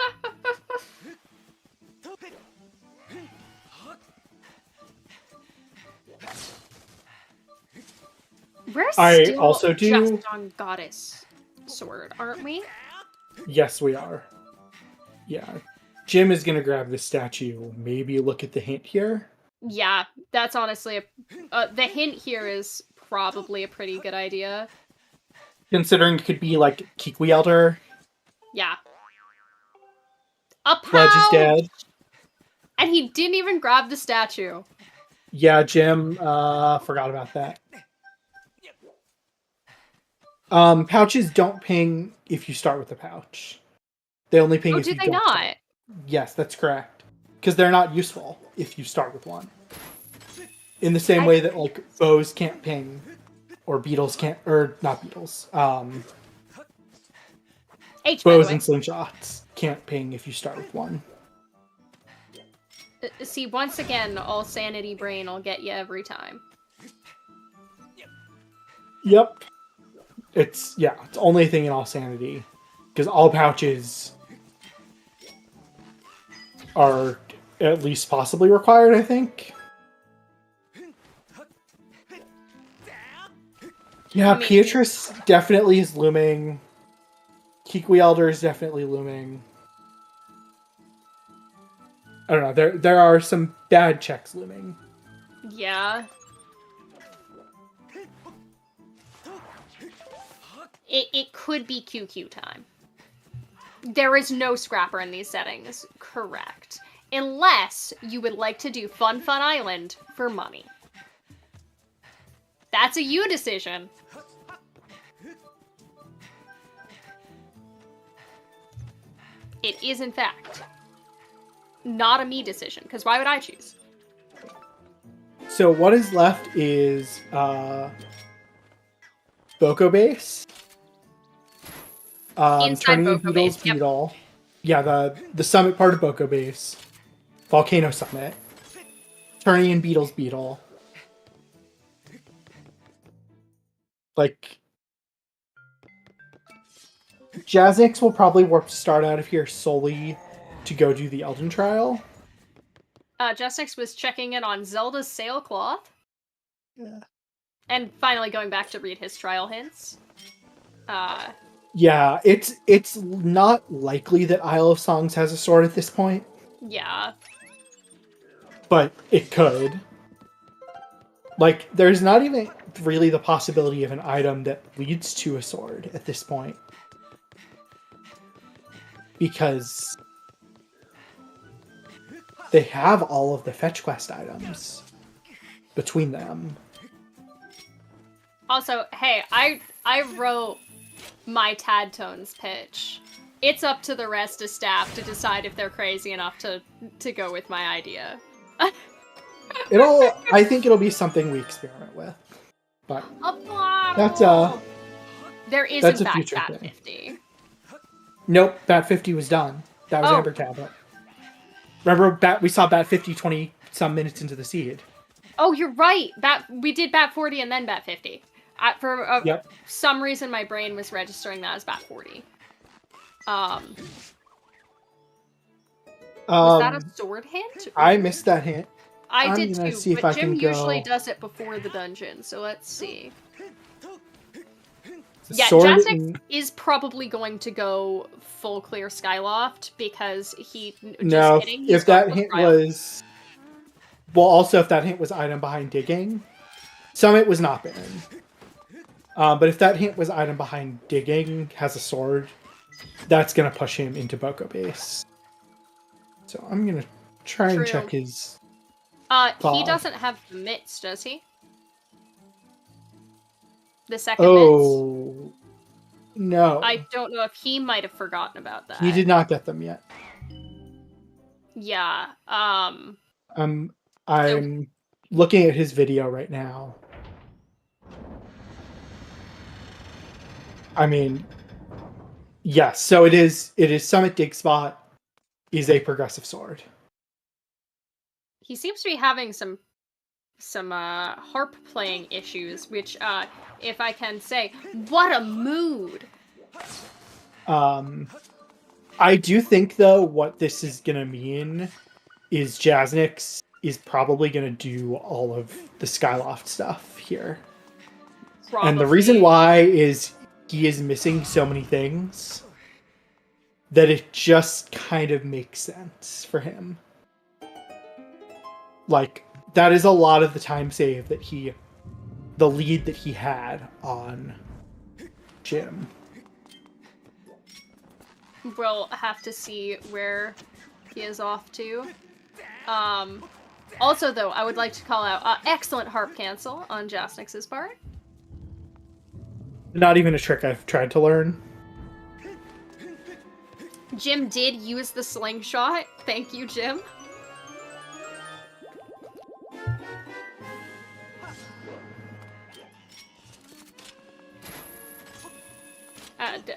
We're still also do... just on Goddess Sword, aren't we? Yes, we are. Yeah. Jim is gonna grab the statue. Maybe look at the hint here. Yeah, that's honestly the hint here is probably a pretty good idea. Considering it could be like Kikwi Elder. Yeah. A pouch! Pledge is dead. And he didn't even grab the statue. Yeah, Jim, forgot about that. Pouches don't ping if you start with a pouch. They only ping if you don't. Do they not? Yes, that's correct. Because they're not useful if you start with one. In the same way that, like, bows can't ping. Or beetles can't... Or, not beetles. Bows and slingshots can't ping if you start with one. See, once again, all sanity brain will get you every time. Yep. It's only a thing in all sanity. Because all pouches are at least possibly required, I think. Yeah, Beatrice definitely is looming. Kikwi Elder is definitely looming. I don't know, there are some bad checks looming. Yeah. It could be QQ time. There is no scrapper in these settings, correct. Unless you would like to do Fun Fun Island for money. That's a you decision. It is, in fact, not a me decision, because why would I choose? So what is left is Boko Base. Inside Boko Base, Beetle. Yeah, the summit part of Boko Base. Volcano Summit. Turning in Beetle's Beetle. Like, Jasnix will probably start out of here solely to go do the Elden Trial. Jasnix was checking in on Zelda's sailcloth. Yeah. And finally going back to read his trial hints. Yeah, it's not likely that Isle of Songs has a sword at this point. Yeah. But it could. Like, there's not even really the possibility of an item that leads to a sword at this point. Because they have all of the fetch quest items between them. Also, hey, I wrote my Tad Tones pitch. It's up to the rest of staff to decide if they're crazy enough to go with my idea. I think it'll be something we experiment with. But a bottle! There is, in fact, Bat 50. Nope, Bat 50 was done. That was Amber Tablet. Remember, we saw Bat 50 20-some minutes into the seed. Oh, you're right! We did Bat 40 and then Bat 50. For some reason, my brain was registering that as Bat 40. Was that a sword hint? I missed that hint. I did too, but Jim usually does it before the dungeon, so let's see. Yeah, Jasnix is probably going to go full clear Skyloft because if that hint was... well, also if that hint was item behind digging, Summit was not banned. But if that hint was item behind digging, has a sword, that's going to push him into Boko base. So I'm going to try and check his... He doesn't have the mitts, does he? The second mitts? No. I don't know if he might have forgotten about that. He did not get them yet. Yeah. I'm looking at his video right now. I mean, yes. So it is Summit Dig Spot is a progressive sword. He seems to be having some harp playing issues, which, if I can say, what a mood! I do think, though, what this is going to mean is Jasnix is probably going to do all of the Skyloft stuff here. Probably. And the reason why is he is missing so many things that it just kind of makes sense for him. Like, that is a lot of the time save that the lead that he had on Jim. We'll have to see where he is off to. Also, though, I would like to call out excellent harp cancel on Jasnix's part. Not even a trick I've tried to learn. Jim did use the slingshot. Thank you, Jim.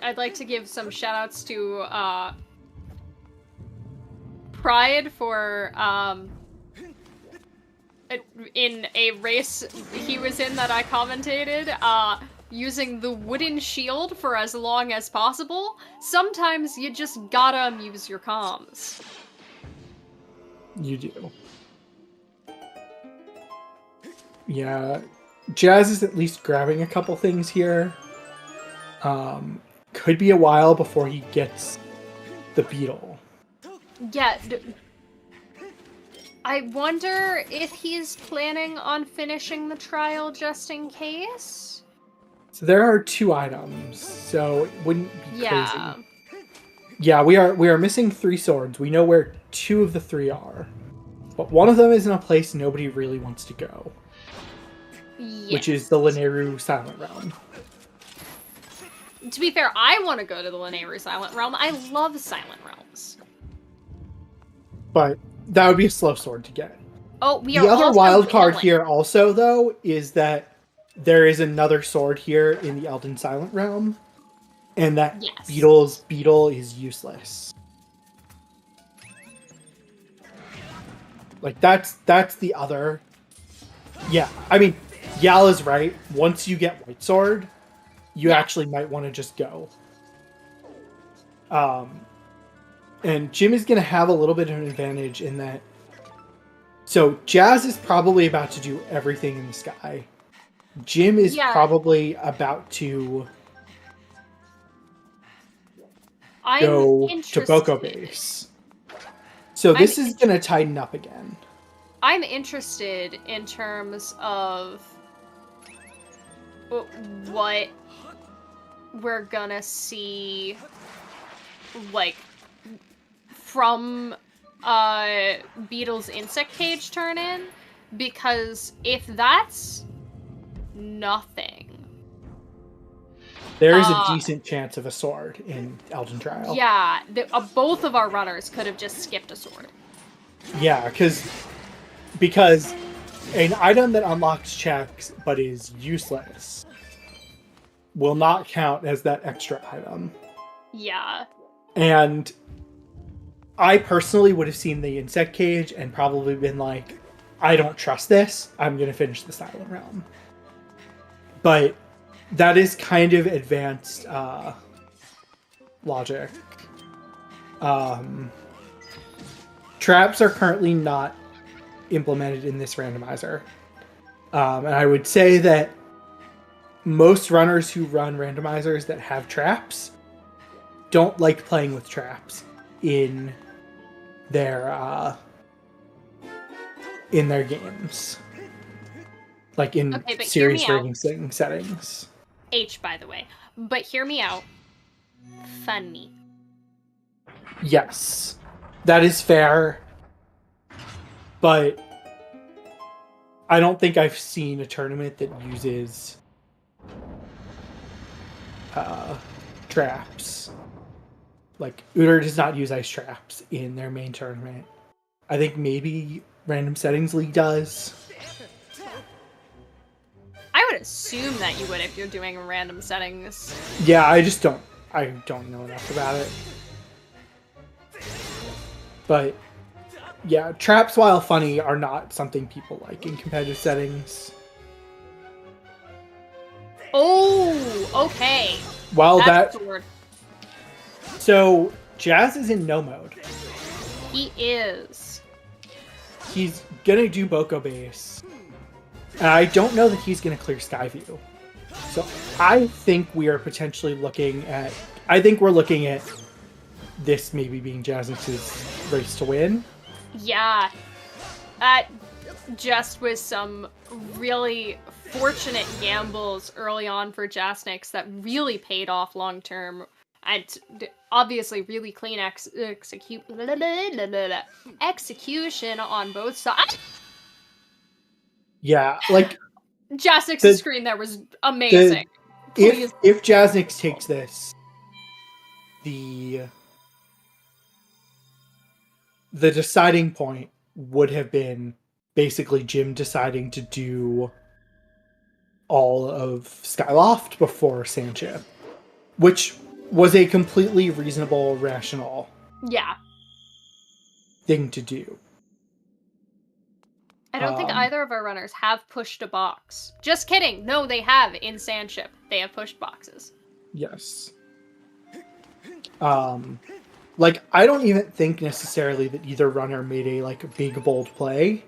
I'd like to give some shoutouts to Pride for in a race he was in that I commentated, using the wooden shield for as long as possible. Sometimes you just gotta amuse your comms. You do. Yeah, Jazz is at least grabbing a couple things here. Could be a while before he gets the beetle. Yeah. I wonder if he's planning on finishing the trial just in case? So there are 2 items, so it wouldn't be crazy. Yeah, we are missing 3 swords. We know where 2 of the 3 are. But one of them is in a place nobody really wants to go. Yes. Which is the Lanayru Silent Realm. To be fair, I want to go to the Lanayru Silent Realm. I love Silent Realms. But that would be a slow sword to get. Oh, the other wild card here also, though, is that there is another sword here in the Elden Silent Realm. And that beetle is useless. Like, that's the other... Yeah, I mean, Yal is right. Once you get White Sword, you actually might want to just go. And Jim is going to have a little bit of an advantage in that... So, Jazz is probably about to do everything in the sky. Jim is probably about to go to Boko base. So this is going to tighten up again. I'm interested in terms of what we're gonna see, like, from Beetle's insect cage turn in, because if that's nothing, there is a decent chance of a sword in Elden Trial. Yeah, both of our runners could have just skipped a sword. Yeah, because an item that unlocks checks but is useless will not count as that extra item. Yeah. And I personally would have seen the insect cage and probably been like, I don't trust this. I'm going to finish the Silent Realm. But that is kind of advanced logic. Traps are currently not implemented in this randomizer. And I would say that most runners who run randomizers that have traps don't like playing with traps in their in their games. Like in Okay, but series hear me rating settings. H, by the way. But hear me out. Funny. Yes. That is fair. But I don't think I've seen a tournament that uses traps. Like, Uter does not use ice traps in their main tournament. I think maybe Random Settings League does. I would assume that you would if you're doing random settings. Yeah, I don't know enough about it. But yeah, traps, while funny, are not something people like in competitive settings. Oh, okay. While That's the word. So Jazz is in no mode. He is. He's gonna do Boko base. And I don't know that he's gonna clear Skyview. So I think we are potentially looking at this maybe being Jasnix's race to win. Yeah. That just was some really fortunate gambles early on for Jasnix that really paid off long term. And obviously really clean execution on both sides. Yeah, like Jasnix's screen there was amazing. If Jasnix takes this, the deciding point would have been basically Jim deciding to do all of Skyloft before Sandship, which was a completely reasonable, rational thing to do. I don't think either of our runners have pushed a box. Just kidding. No, they have in Sandship. They have pushed boxes. Yes. Like, I don't even think necessarily that either runner made a big bold play,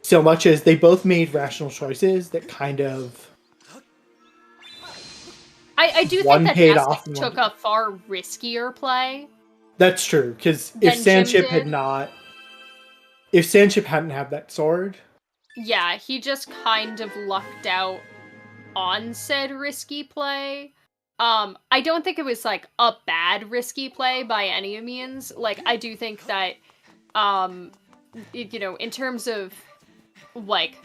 so much as they both made rational choices that kind of. I do think that Jasnix took a far riskier play. That's true, because if Sandship hadn't had that sword. Yeah, he just kind of lucked out on said risky play. I don't think it was like a bad risky play by any means. Like, I do think that, in terms of like,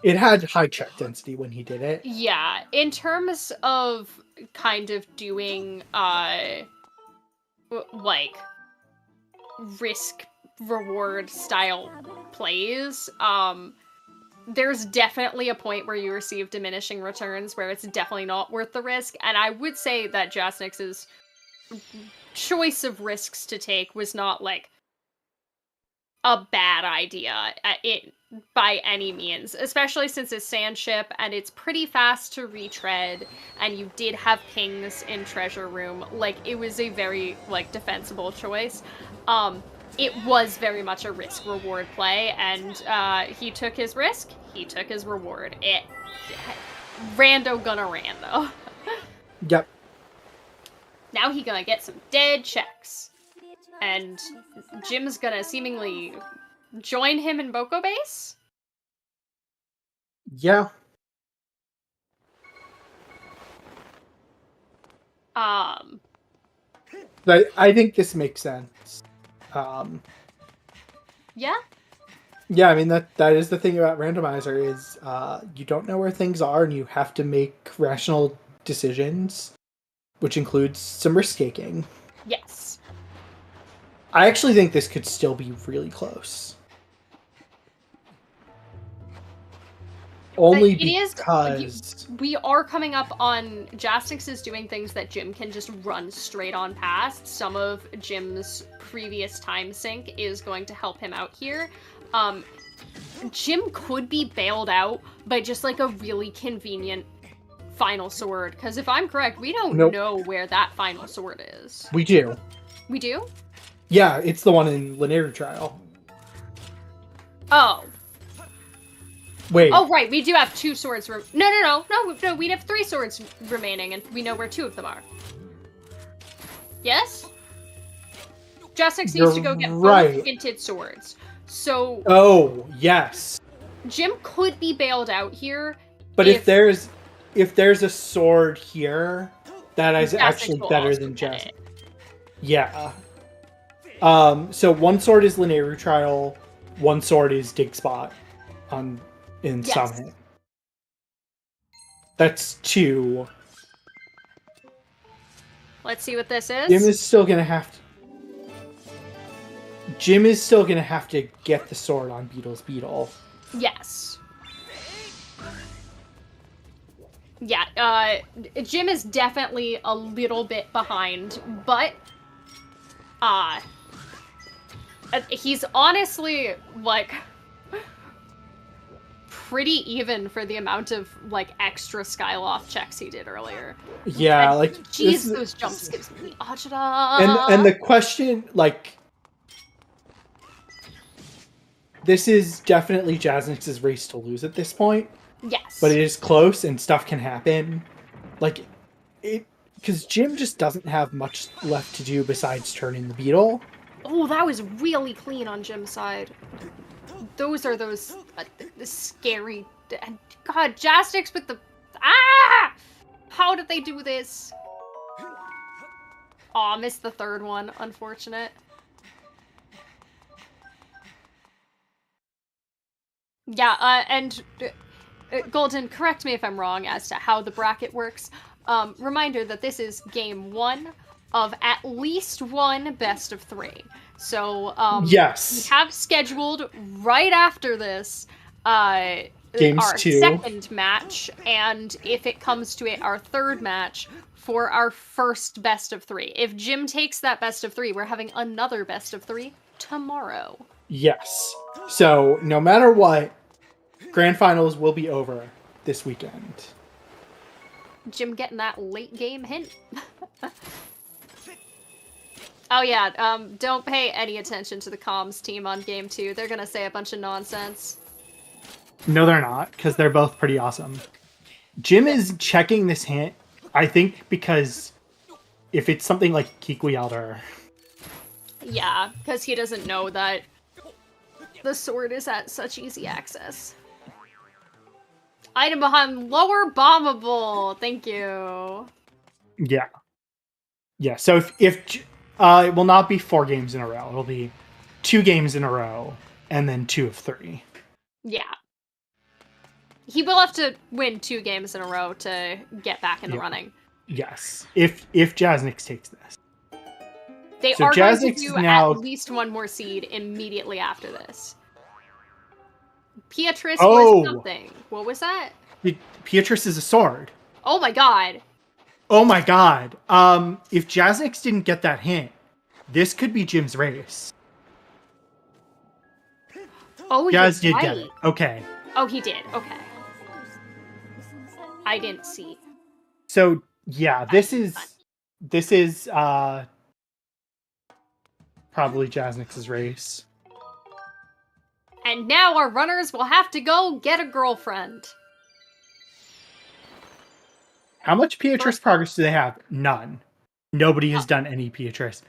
it had high check density when he did it. Yeah, in terms of kind of doing like risk reward style plays, there's definitely a point where you receive diminishing returns where it's definitely not worth the risk, and I would say that Jasnix's choice of risks to take was not like a bad idea by any means, especially since it's Sandship and it's pretty fast to retread, and you did have pings in Treasure Room. Like, it was a very defensible choice. It was very much a risk-reward play, and he took his risk, he took his reward. Rando gonna rando. Yep. Now he gonna get some dead checks. And Jim's gonna seemingly join him in Boko base? Yeah. But I think this makes sense. Yeah? Yeah, I mean, that is the thing about Randomizer is you don't know where things are and you have to make rational decisions, which includes some risk-taking. Yes. I actually think this could still be really close. Only because we are coming up on Jasnix is doing things that Jim can just run straight on past. Some of Jim's previous time sync is going to help him out here. Jim could be bailed out by just like a really convenient final sword, because if I'm correct, we don't know where that final sword is. We do. We do? Yeah, it's the one in Linear Trial. Oh. Wait. Oh, right, we do have 2 swords. No, we have 3 swords remaining, and we know where 2 of them are. Yes? Jasnix needs to go get both hinted swords. So Oh, yes. Jim could be bailed out here. But if there's a sword here, that is actually better than Jasnix. Yeah. So one sword is Linear Trial, one sword is Dig Spot in Summit. That's 2. Let's see what this is. Jim is still gonna have to get the sword on Beetle's Beetle. Yes. Yeah, Jim is definitely a little bit behind, but he's honestly, like, pretty even for the amount of, like, extra Skyloft checks he did earlier. Yeah, and, like... Jeez, those jumps gives me agita. And the question, like... This is definitely Jasnix's race to lose at this point. Yes. But it is close and stuff can happen. Like, because Jim just doesn't have much left to do besides turning the Beetle. Oh, that was really clean on Jim's side. Those are those the scary... God, Jasnix with the... Ah! How did they do this? Aw, missed the third one. Unfortunate. Yeah, and... Golden, correct me if I'm wrong as to how the bracket works. Reminder that this is game 1 of at least one best of 3. So, yes, we have scheduled right after this, Games our 2. second match, and if it comes to it, our third match for our first best of 3. If Jim takes that best of 3, we're having another best of 3 tomorrow. Yes. So, no matter what, Grand Finals will be over this weekend. Jim getting that late game hint. Oh yeah, don't pay any attention to the comms team on game 2. They're gonna say a bunch of nonsense. No, they're not, because they're both pretty awesome. Jim is checking this hint, I think, because if it's something like Kikwiyelder. Yeah, because he doesn't know that the sword is at such easy access. Item behind lower bombable. Thank you. Yeah. Yeah, so if it will not be 4 games in a row. It'll be 2 games in a row, and then 2 of 3. Yeah. He will have to win 2 games in a row to get back in the running. Yes. If Jasnix takes this. They are going to do at least one more seed immediately after this. Beatrice was something. What was that? Beatrice is a sword. Oh my god. Oh my god. If Jasnix didn't get that hint, this could be Jim's race. Oh, Jazz did get it. Okay. Oh, he did. Okay. I didn't see. So, yeah, this is probably Jasnix's race. And now our runners will have to go get a girlfriend. How much Beatrice progress do they have? None. Nobody has done any Beatrice.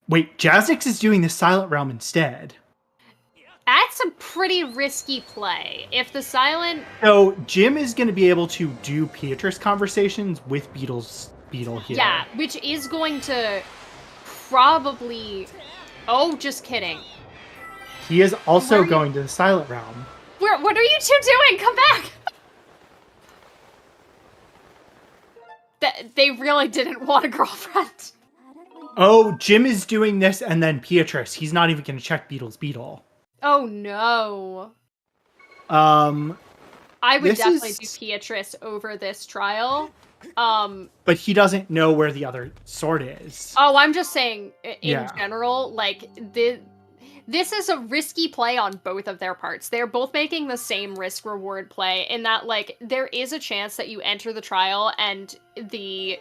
Wait, Jasnix is doing the Silent Realm instead. That's a pretty risky play. If the Silent... So, Jim is going to be able to do Beatrice conversations with Beetle here. Yeah, which is going to probably... Oh, just kidding. He is also going to the Silent Realm. What are you two doing? Come back! They really didn't want a girlfriend. Oh, Jim is doing this and then Beatrice. He's not even going to check Beetle's Beetle. Oh no. I would definitely do Beatrice over this trial. But he doesn't know where the other sword is. Oh, I'm just saying, in general, like, this is a risky play on both of their parts. They're both making the same risk-reward play in that, like, there is a chance that you enter the trial and the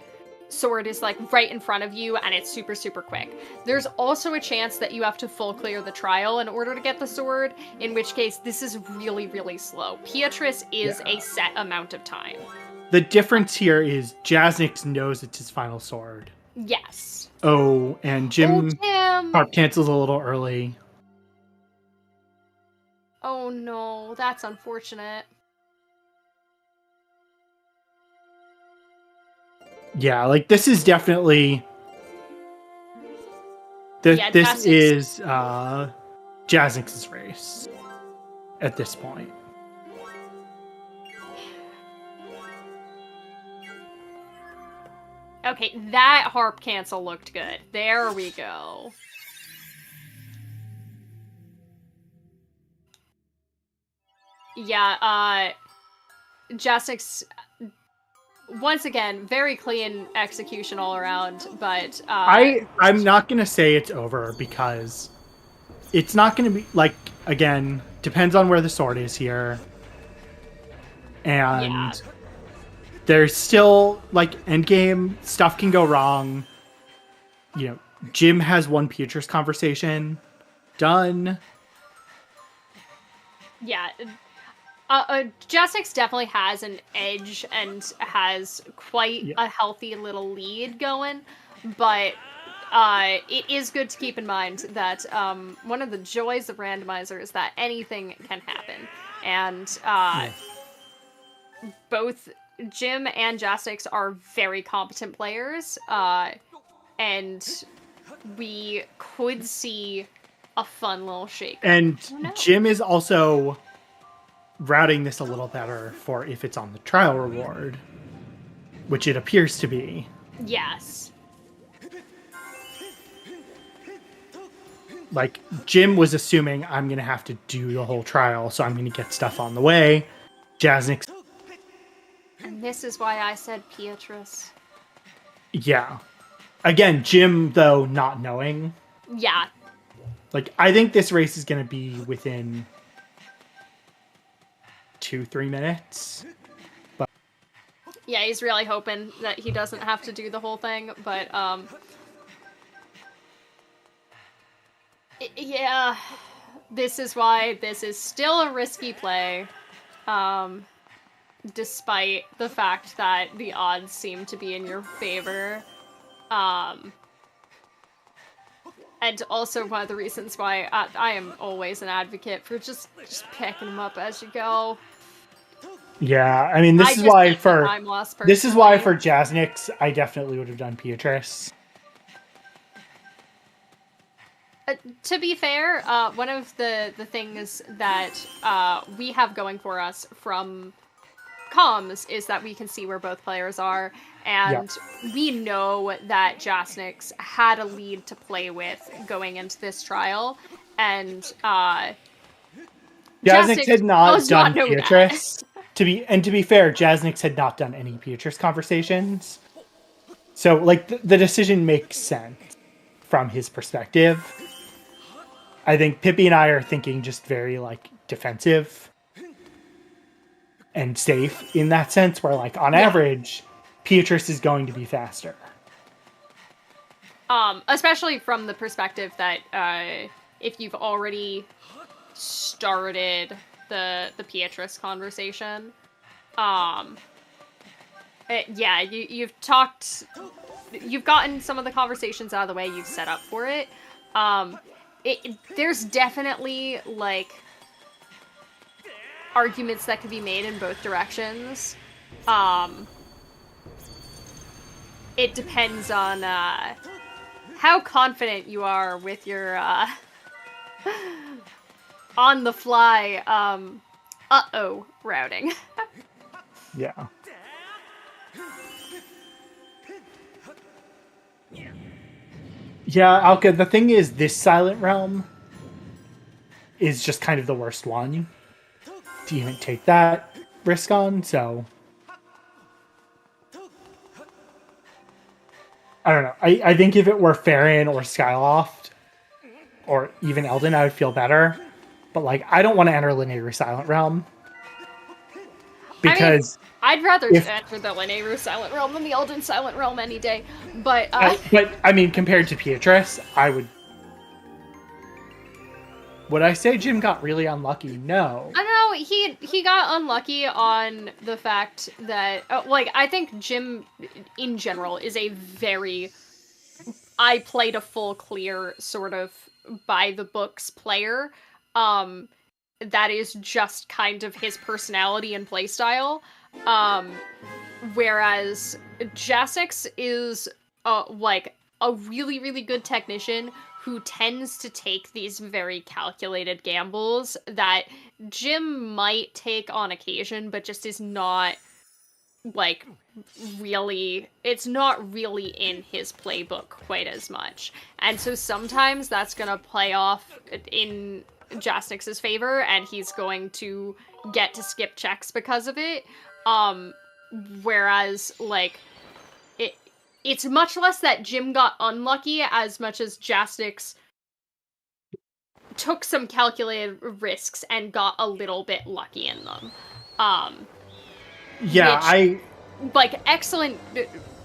sword is, like, right in front of you and it's super, super quick. There's also a chance that you have to full clear the trial in order to get the sword, in which case this is really, really slow. Beatrice is a set amount of time. The difference here is Jasnix knows it's his final sword. Yes. Oh, and Jim cancels a little early. Oh no, that's unfortunate. Yeah, like this is definitely Yeah, this Jasnix. is Jasnix's race at this point. Okay, that harp cancel looked good. There we go. Yeah, Jasnix, once again, very clean execution all around, but I'm not gonna say it's over because it's not gonna be like, again, depends on where the sword is here. And yeah. there's still like endgame stuff can go wrong. You know, Jim has one Beatrice conversation done. Yeah. Jasnix definitely has an edge and has quite a healthy little lead going, but it is good to keep in mind that one of the joys of Randomizer is that anything can happen, and both Jim and Jasnix are very competent players, and we could see a fun little shake. And Jim is also routing this a little better for if it's on the trial reward, which it appears to be. Yes. Like, Jim was assuming I'm going to have to do the whole trial, so I'm going to get stuff on the way. Jasnix. And this is why I said Beatrice. Yeah. Again, Jim, though, not knowing. Yeah. Like, I think this race is going to be within 2-3 minutes. But yeah, he's really hoping that he doesn't have to do the whole thing, but yeah, this is why this is still a risky play, despite the fact that the odds seem to be in your favor. And also one of the reasons why I am always an advocate for just picking them up as you go. Yeah, I mean, this is why for personally. Jasnix, I definitely would have done Beatrice. To be fair, one of the things that we have going for us from comms is that we can see where both players are, and we know that Jasnix had a lead to play with going into this trial, and Jasnix had not done Beatrice. To be fair, Jasnix had not done any Beatrice conversations, so like the decision makes sense from his perspective. I think Pippi and I are thinking just very like defensive and safe in that sense, where like on average, Beatrice is going to be faster. Especially from the perspective that if you've already started the Beatrice conversation, yeah, you've gotten some of the conversations out of the way, you've set up for it. There's definitely, like, arguments that could be made in both directions. It depends on, how confident you are with your, on-the-fly, uh-oh routing. Yeah. Yeah, Alka, the thing is, this Silent Realm is just kind of the worst one to even take that risk on, so... I don't know. I think if it were Farron or Skyloft, or even Eldon, I would feel better. But, like, I don't want to enter Linear Silent Realm. Because... I mean, I'd rather enter the Linear Silent Realm than the Eldon Silent Realm any day, but... But, I mean, compared to Beatrice, I would... Would I say Jim got really unlucky? No. I don't know, he got unlucky on the fact that... like, I think Jim, in general, is a very... I played a full clear, sort of, by-the-books player. that is just kind of his personality and playstyle. Whereas Jasnix is like a really, really good technician who tends to take these very calculated gambles that Jim might take on occasion, but just is not like really, it's not really in his playbook quite as much. And so sometimes that's gonna play off in Jasnix's favor, and he's going to get to skip checks because of it. Whereas, like, it's much less that Jim got unlucky as much as Jasnix took some calculated risks and got a little bit lucky in them. Like, excellent,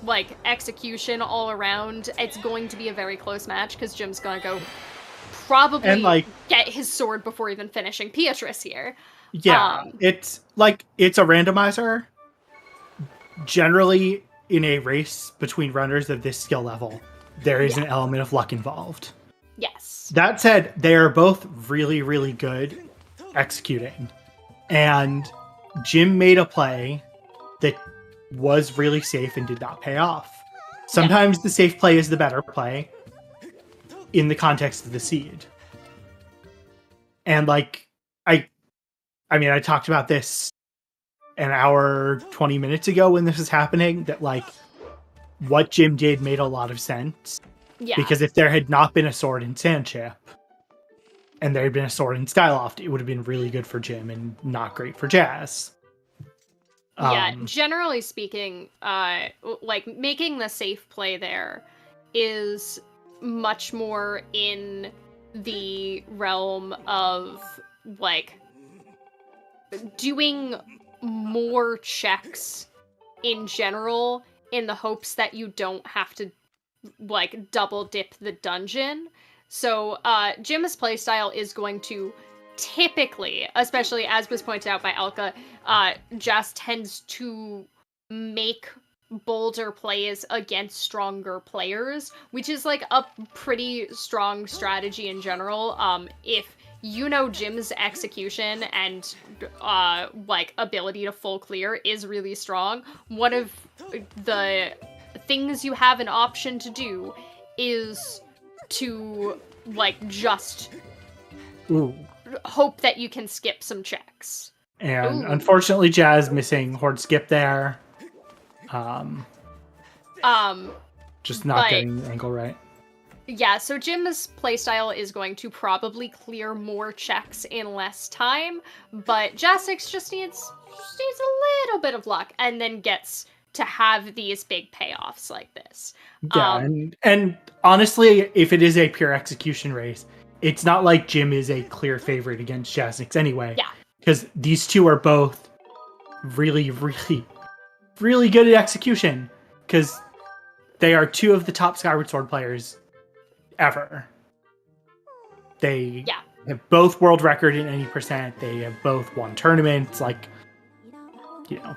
like, execution all around. It's going to be a very close match, because Jim's gonna go probably and, like, get his sword before even finishing Beatrice here. Yeah, it's a randomizer. Generally, in a race between runners of this skill level, there is an element of luck involved. Yes. That said, they are both really, really good executing. And Jim made a play that was really safe and did not pay off. Sometimes the safe play is the better play in the context of the seed. And, like, I mean, I talked about this an hour, 20 minutes ago when this was happening, that, like, what Jim did made a lot of sense. Yeah. Because if there had not been a sword in Sandchip, and there had been a sword in Skyloft, it would have been really good for Jim and not great for Jazz. Yeah, generally speaking, like, making the safe play there is much more in the realm of, like, doing more checks in general in the hopes that you don't have to, like, double dip the dungeon. So, Jim's playstyle is going to typically, especially as was pointed out by Elka, Jazz tends to make bolder plays against stronger players, which is, like, a pretty strong strategy in general. If you know Jim's execution and, like, ability to full clear is really strong, one of the things you have an option to do is to, like, just hope that you can skip some checks. And unfortunately, Jazz missing Horde Skip there. Just not getting the angle right. Yeah, so Jim's playstyle is going to probably clear more checks in less time, but Jasnix just needs a little bit of luck, and then gets to have these big payoffs like this. Yeah, and honestly, if it is a pure execution race, it's not like Jim is a clear favorite against Jasnix anyway. Yeah. Because these two are both really, really, really good at execution. Because they are two of the top Skyward Sword players ever. They have both world record in any percent. They have both won tournaments. Like, you know,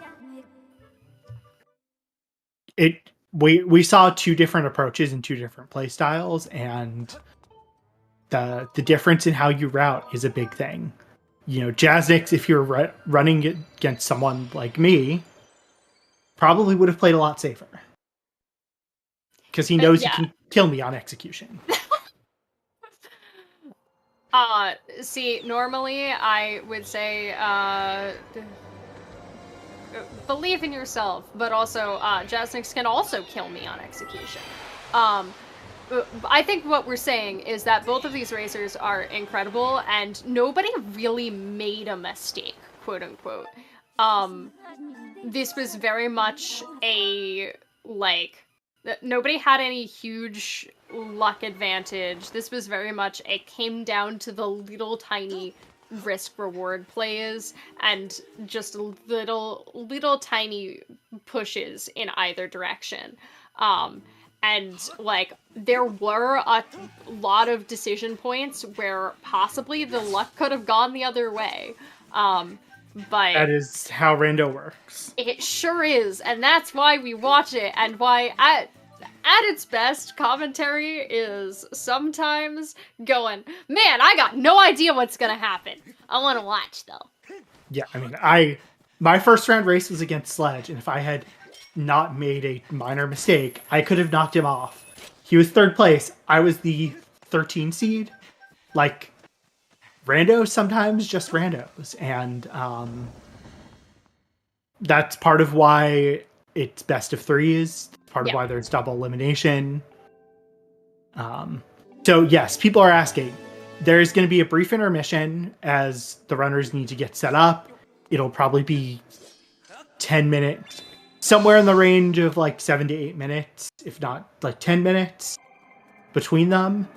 we saw two different approaches and two different play styles, and the difference in how you route is a big thing. You know, Jasnix, if you're running against someone like me, probably would have played a lot safer. Because he knows he can kill me on execution. See, normally I would say, believe in yourself, but also, Jasnix can also kill me on execution. I think what we're saying is that both of these racers are incredible, and nobody really made a mistake, quote unquote. This was very much a, like, nobody had any huge luck advantage. This was very much it came down to the little tiny risk-reward plays and just little tiny pushes in either direction. And, like, there were a lot of decision points where possibly the luck could have gone the other way. But that is how Rando works. It sure is, and that's why we watch it, and why At its best, commentary is sometimes going, man, I got no idea what's gonna happen. I want to watch, though. Yeah, I mean, my first round race was against Sledge, and if I had not made a minor mistake, I could have knocked him off. He was 3rd place. I was the 13 seed. Like, randos sometimes just randos. And that's part of why it's best of 3s. Part of why there's double elimination. So yes, people are asking. There's going to be a brief intermission as the runners need to get set up. It'll probably be 10 minutes, somewhere in the range of like 7 to 8 minutes, if not like 10 minutes between them.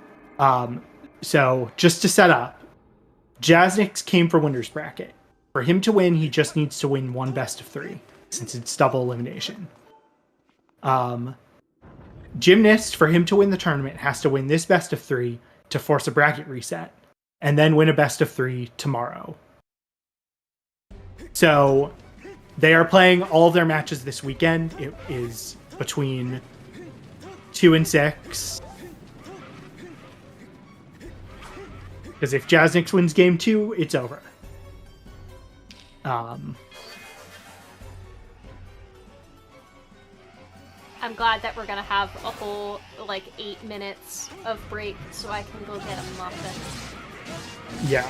So just to set up, Jasnix came for winner's bracket. For him to win, he just needs to win one best of 3, since it's double elimination. Gymnast, for him to win the tournament, has to win this best of 3 to force a bracket reset, and then win a best of 3 tomorrow. So they are playing all of their matches this weekend. It is between 2 and 6. Because if Jasnix wins game 2, it's over. I'm glad that we're gonna have a whole, like, 8 minutes of break so I can go get a muffin. Yeah.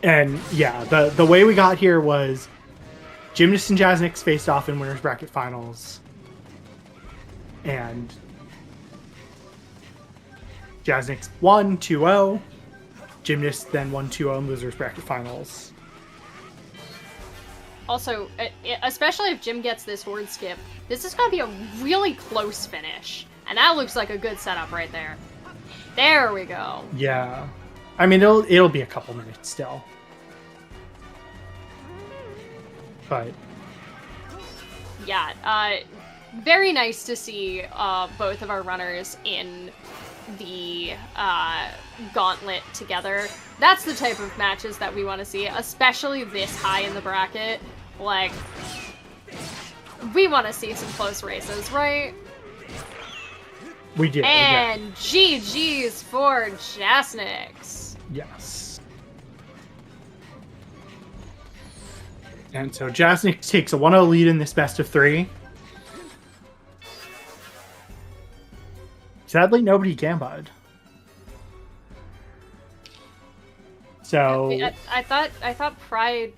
And yeah, the way we got here was Gymnast and Jasnix faced off in winners bracket finals. And Jasnix won 2-0. Gymnast then won 2-0 in losers bracket finals. Also, especially if Jim gets this word skip, this is going to be a really close finish. And that looks like a good setup right there. There we go. Yeah. I mean, it'll be a couple minutes still. But yeah, very nice to see both of our runners in the gauntlet together. That's the type of matches that we want to see, especially this high in the bracket. Like, we want to see some close races, right? We did. And GG's for Jasnix. Yes. And so Jasnix takes a 1-0 lead in this best of 3. Sadly, nobody gambad. So I thought Pride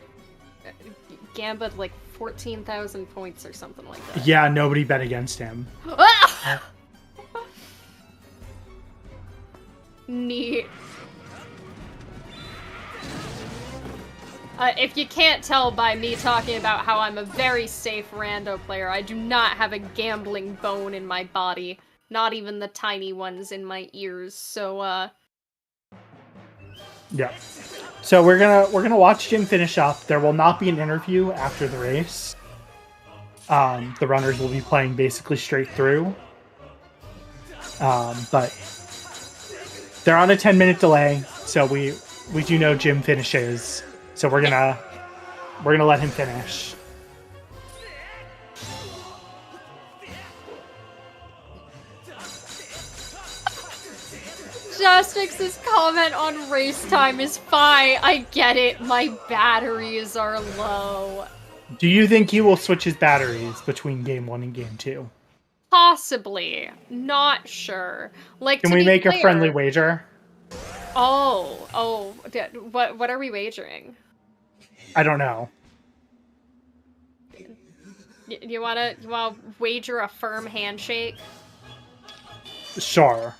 gambad like 14,000 points or something like that. Yeah, nobody bet against him. Neat. If you can't tell by me talking about how I'm a very safe rando player, I do not have a gambling bone in my body. Not even the tiny ones in my ears, so, Yeah. So we're gonna watch Jim finish up. There will not be an interview after the race. The runners will be playing basically straight through. But they're on a 10-minute delay, so we do know Jim finishes. So we're gonna let him finish. Jasnix's comment on race time is fine. I get it. My batteries are low. Do you think he will switch his batteries between game 1 and game 2? Possibly. Not sure. Like, can we make a friendly wager? Oh. What are we wagering? I don't know. You wanna wager a firm handshake? Sure.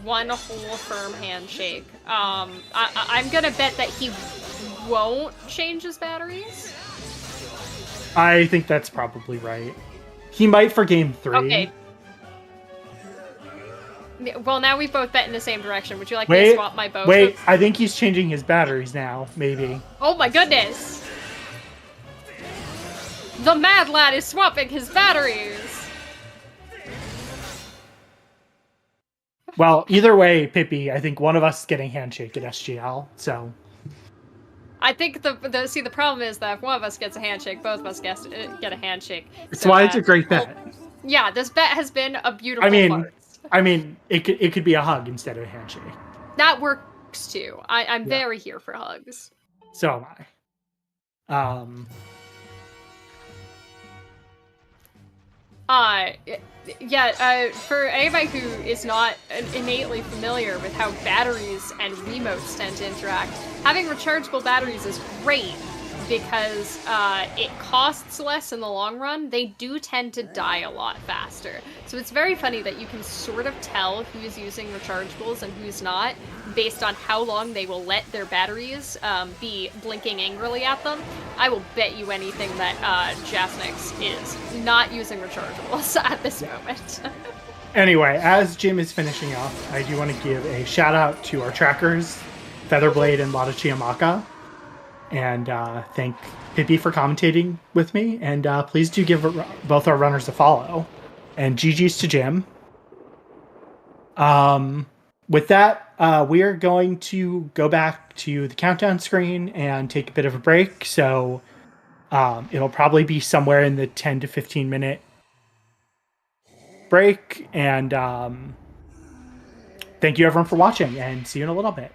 One whole firm handshake. I'm gonna bet that he won't change his batteries. I think that's probably right. He might for game 3. Okay. Well, now we've both bet in the same direction. Would you like me to swap my boat? Wait, I think he's changing his batteries now, maybe. Oh my goodness! The mad lad is swapping his batteries! Well, either way, Pippi, I think one of us is getting handshake at SGL, so... I think the problem is that if one of us gets a handshake, both of us get a handshake. That's So, why it's a great bet. Yeah, this bet has been a beautiful farce. I mean, it could be a hug instead of a handshake. That works too. I'm very here for hugs. So am I. For anybody who is not innately familiar with how batteries and remotes tend to interact, having rechargeable batteries is great because it costs less in the long run. They do tend to die a lot faster. So it's very funny that you can sort of tell who's using rechargeables and who's not based on how long they will let their batteries be blinking angrily at them. I will bet you anything that Jasnix is not using rechargeables at this moment. Anyway, as Jim is finishing up, I do want to give a shout out to our trackers, Featherblade and Lada Chiamaka, and thank Pippi for commentating with me. And please do give both our runners a follow. And GG's to Jim. With that, we are going to go back to the countdown screen and take a bit of a break. So it'll probably be somewhere in the 10 to 15 minute break. And thank you everyone for watching, and see you in a little bit.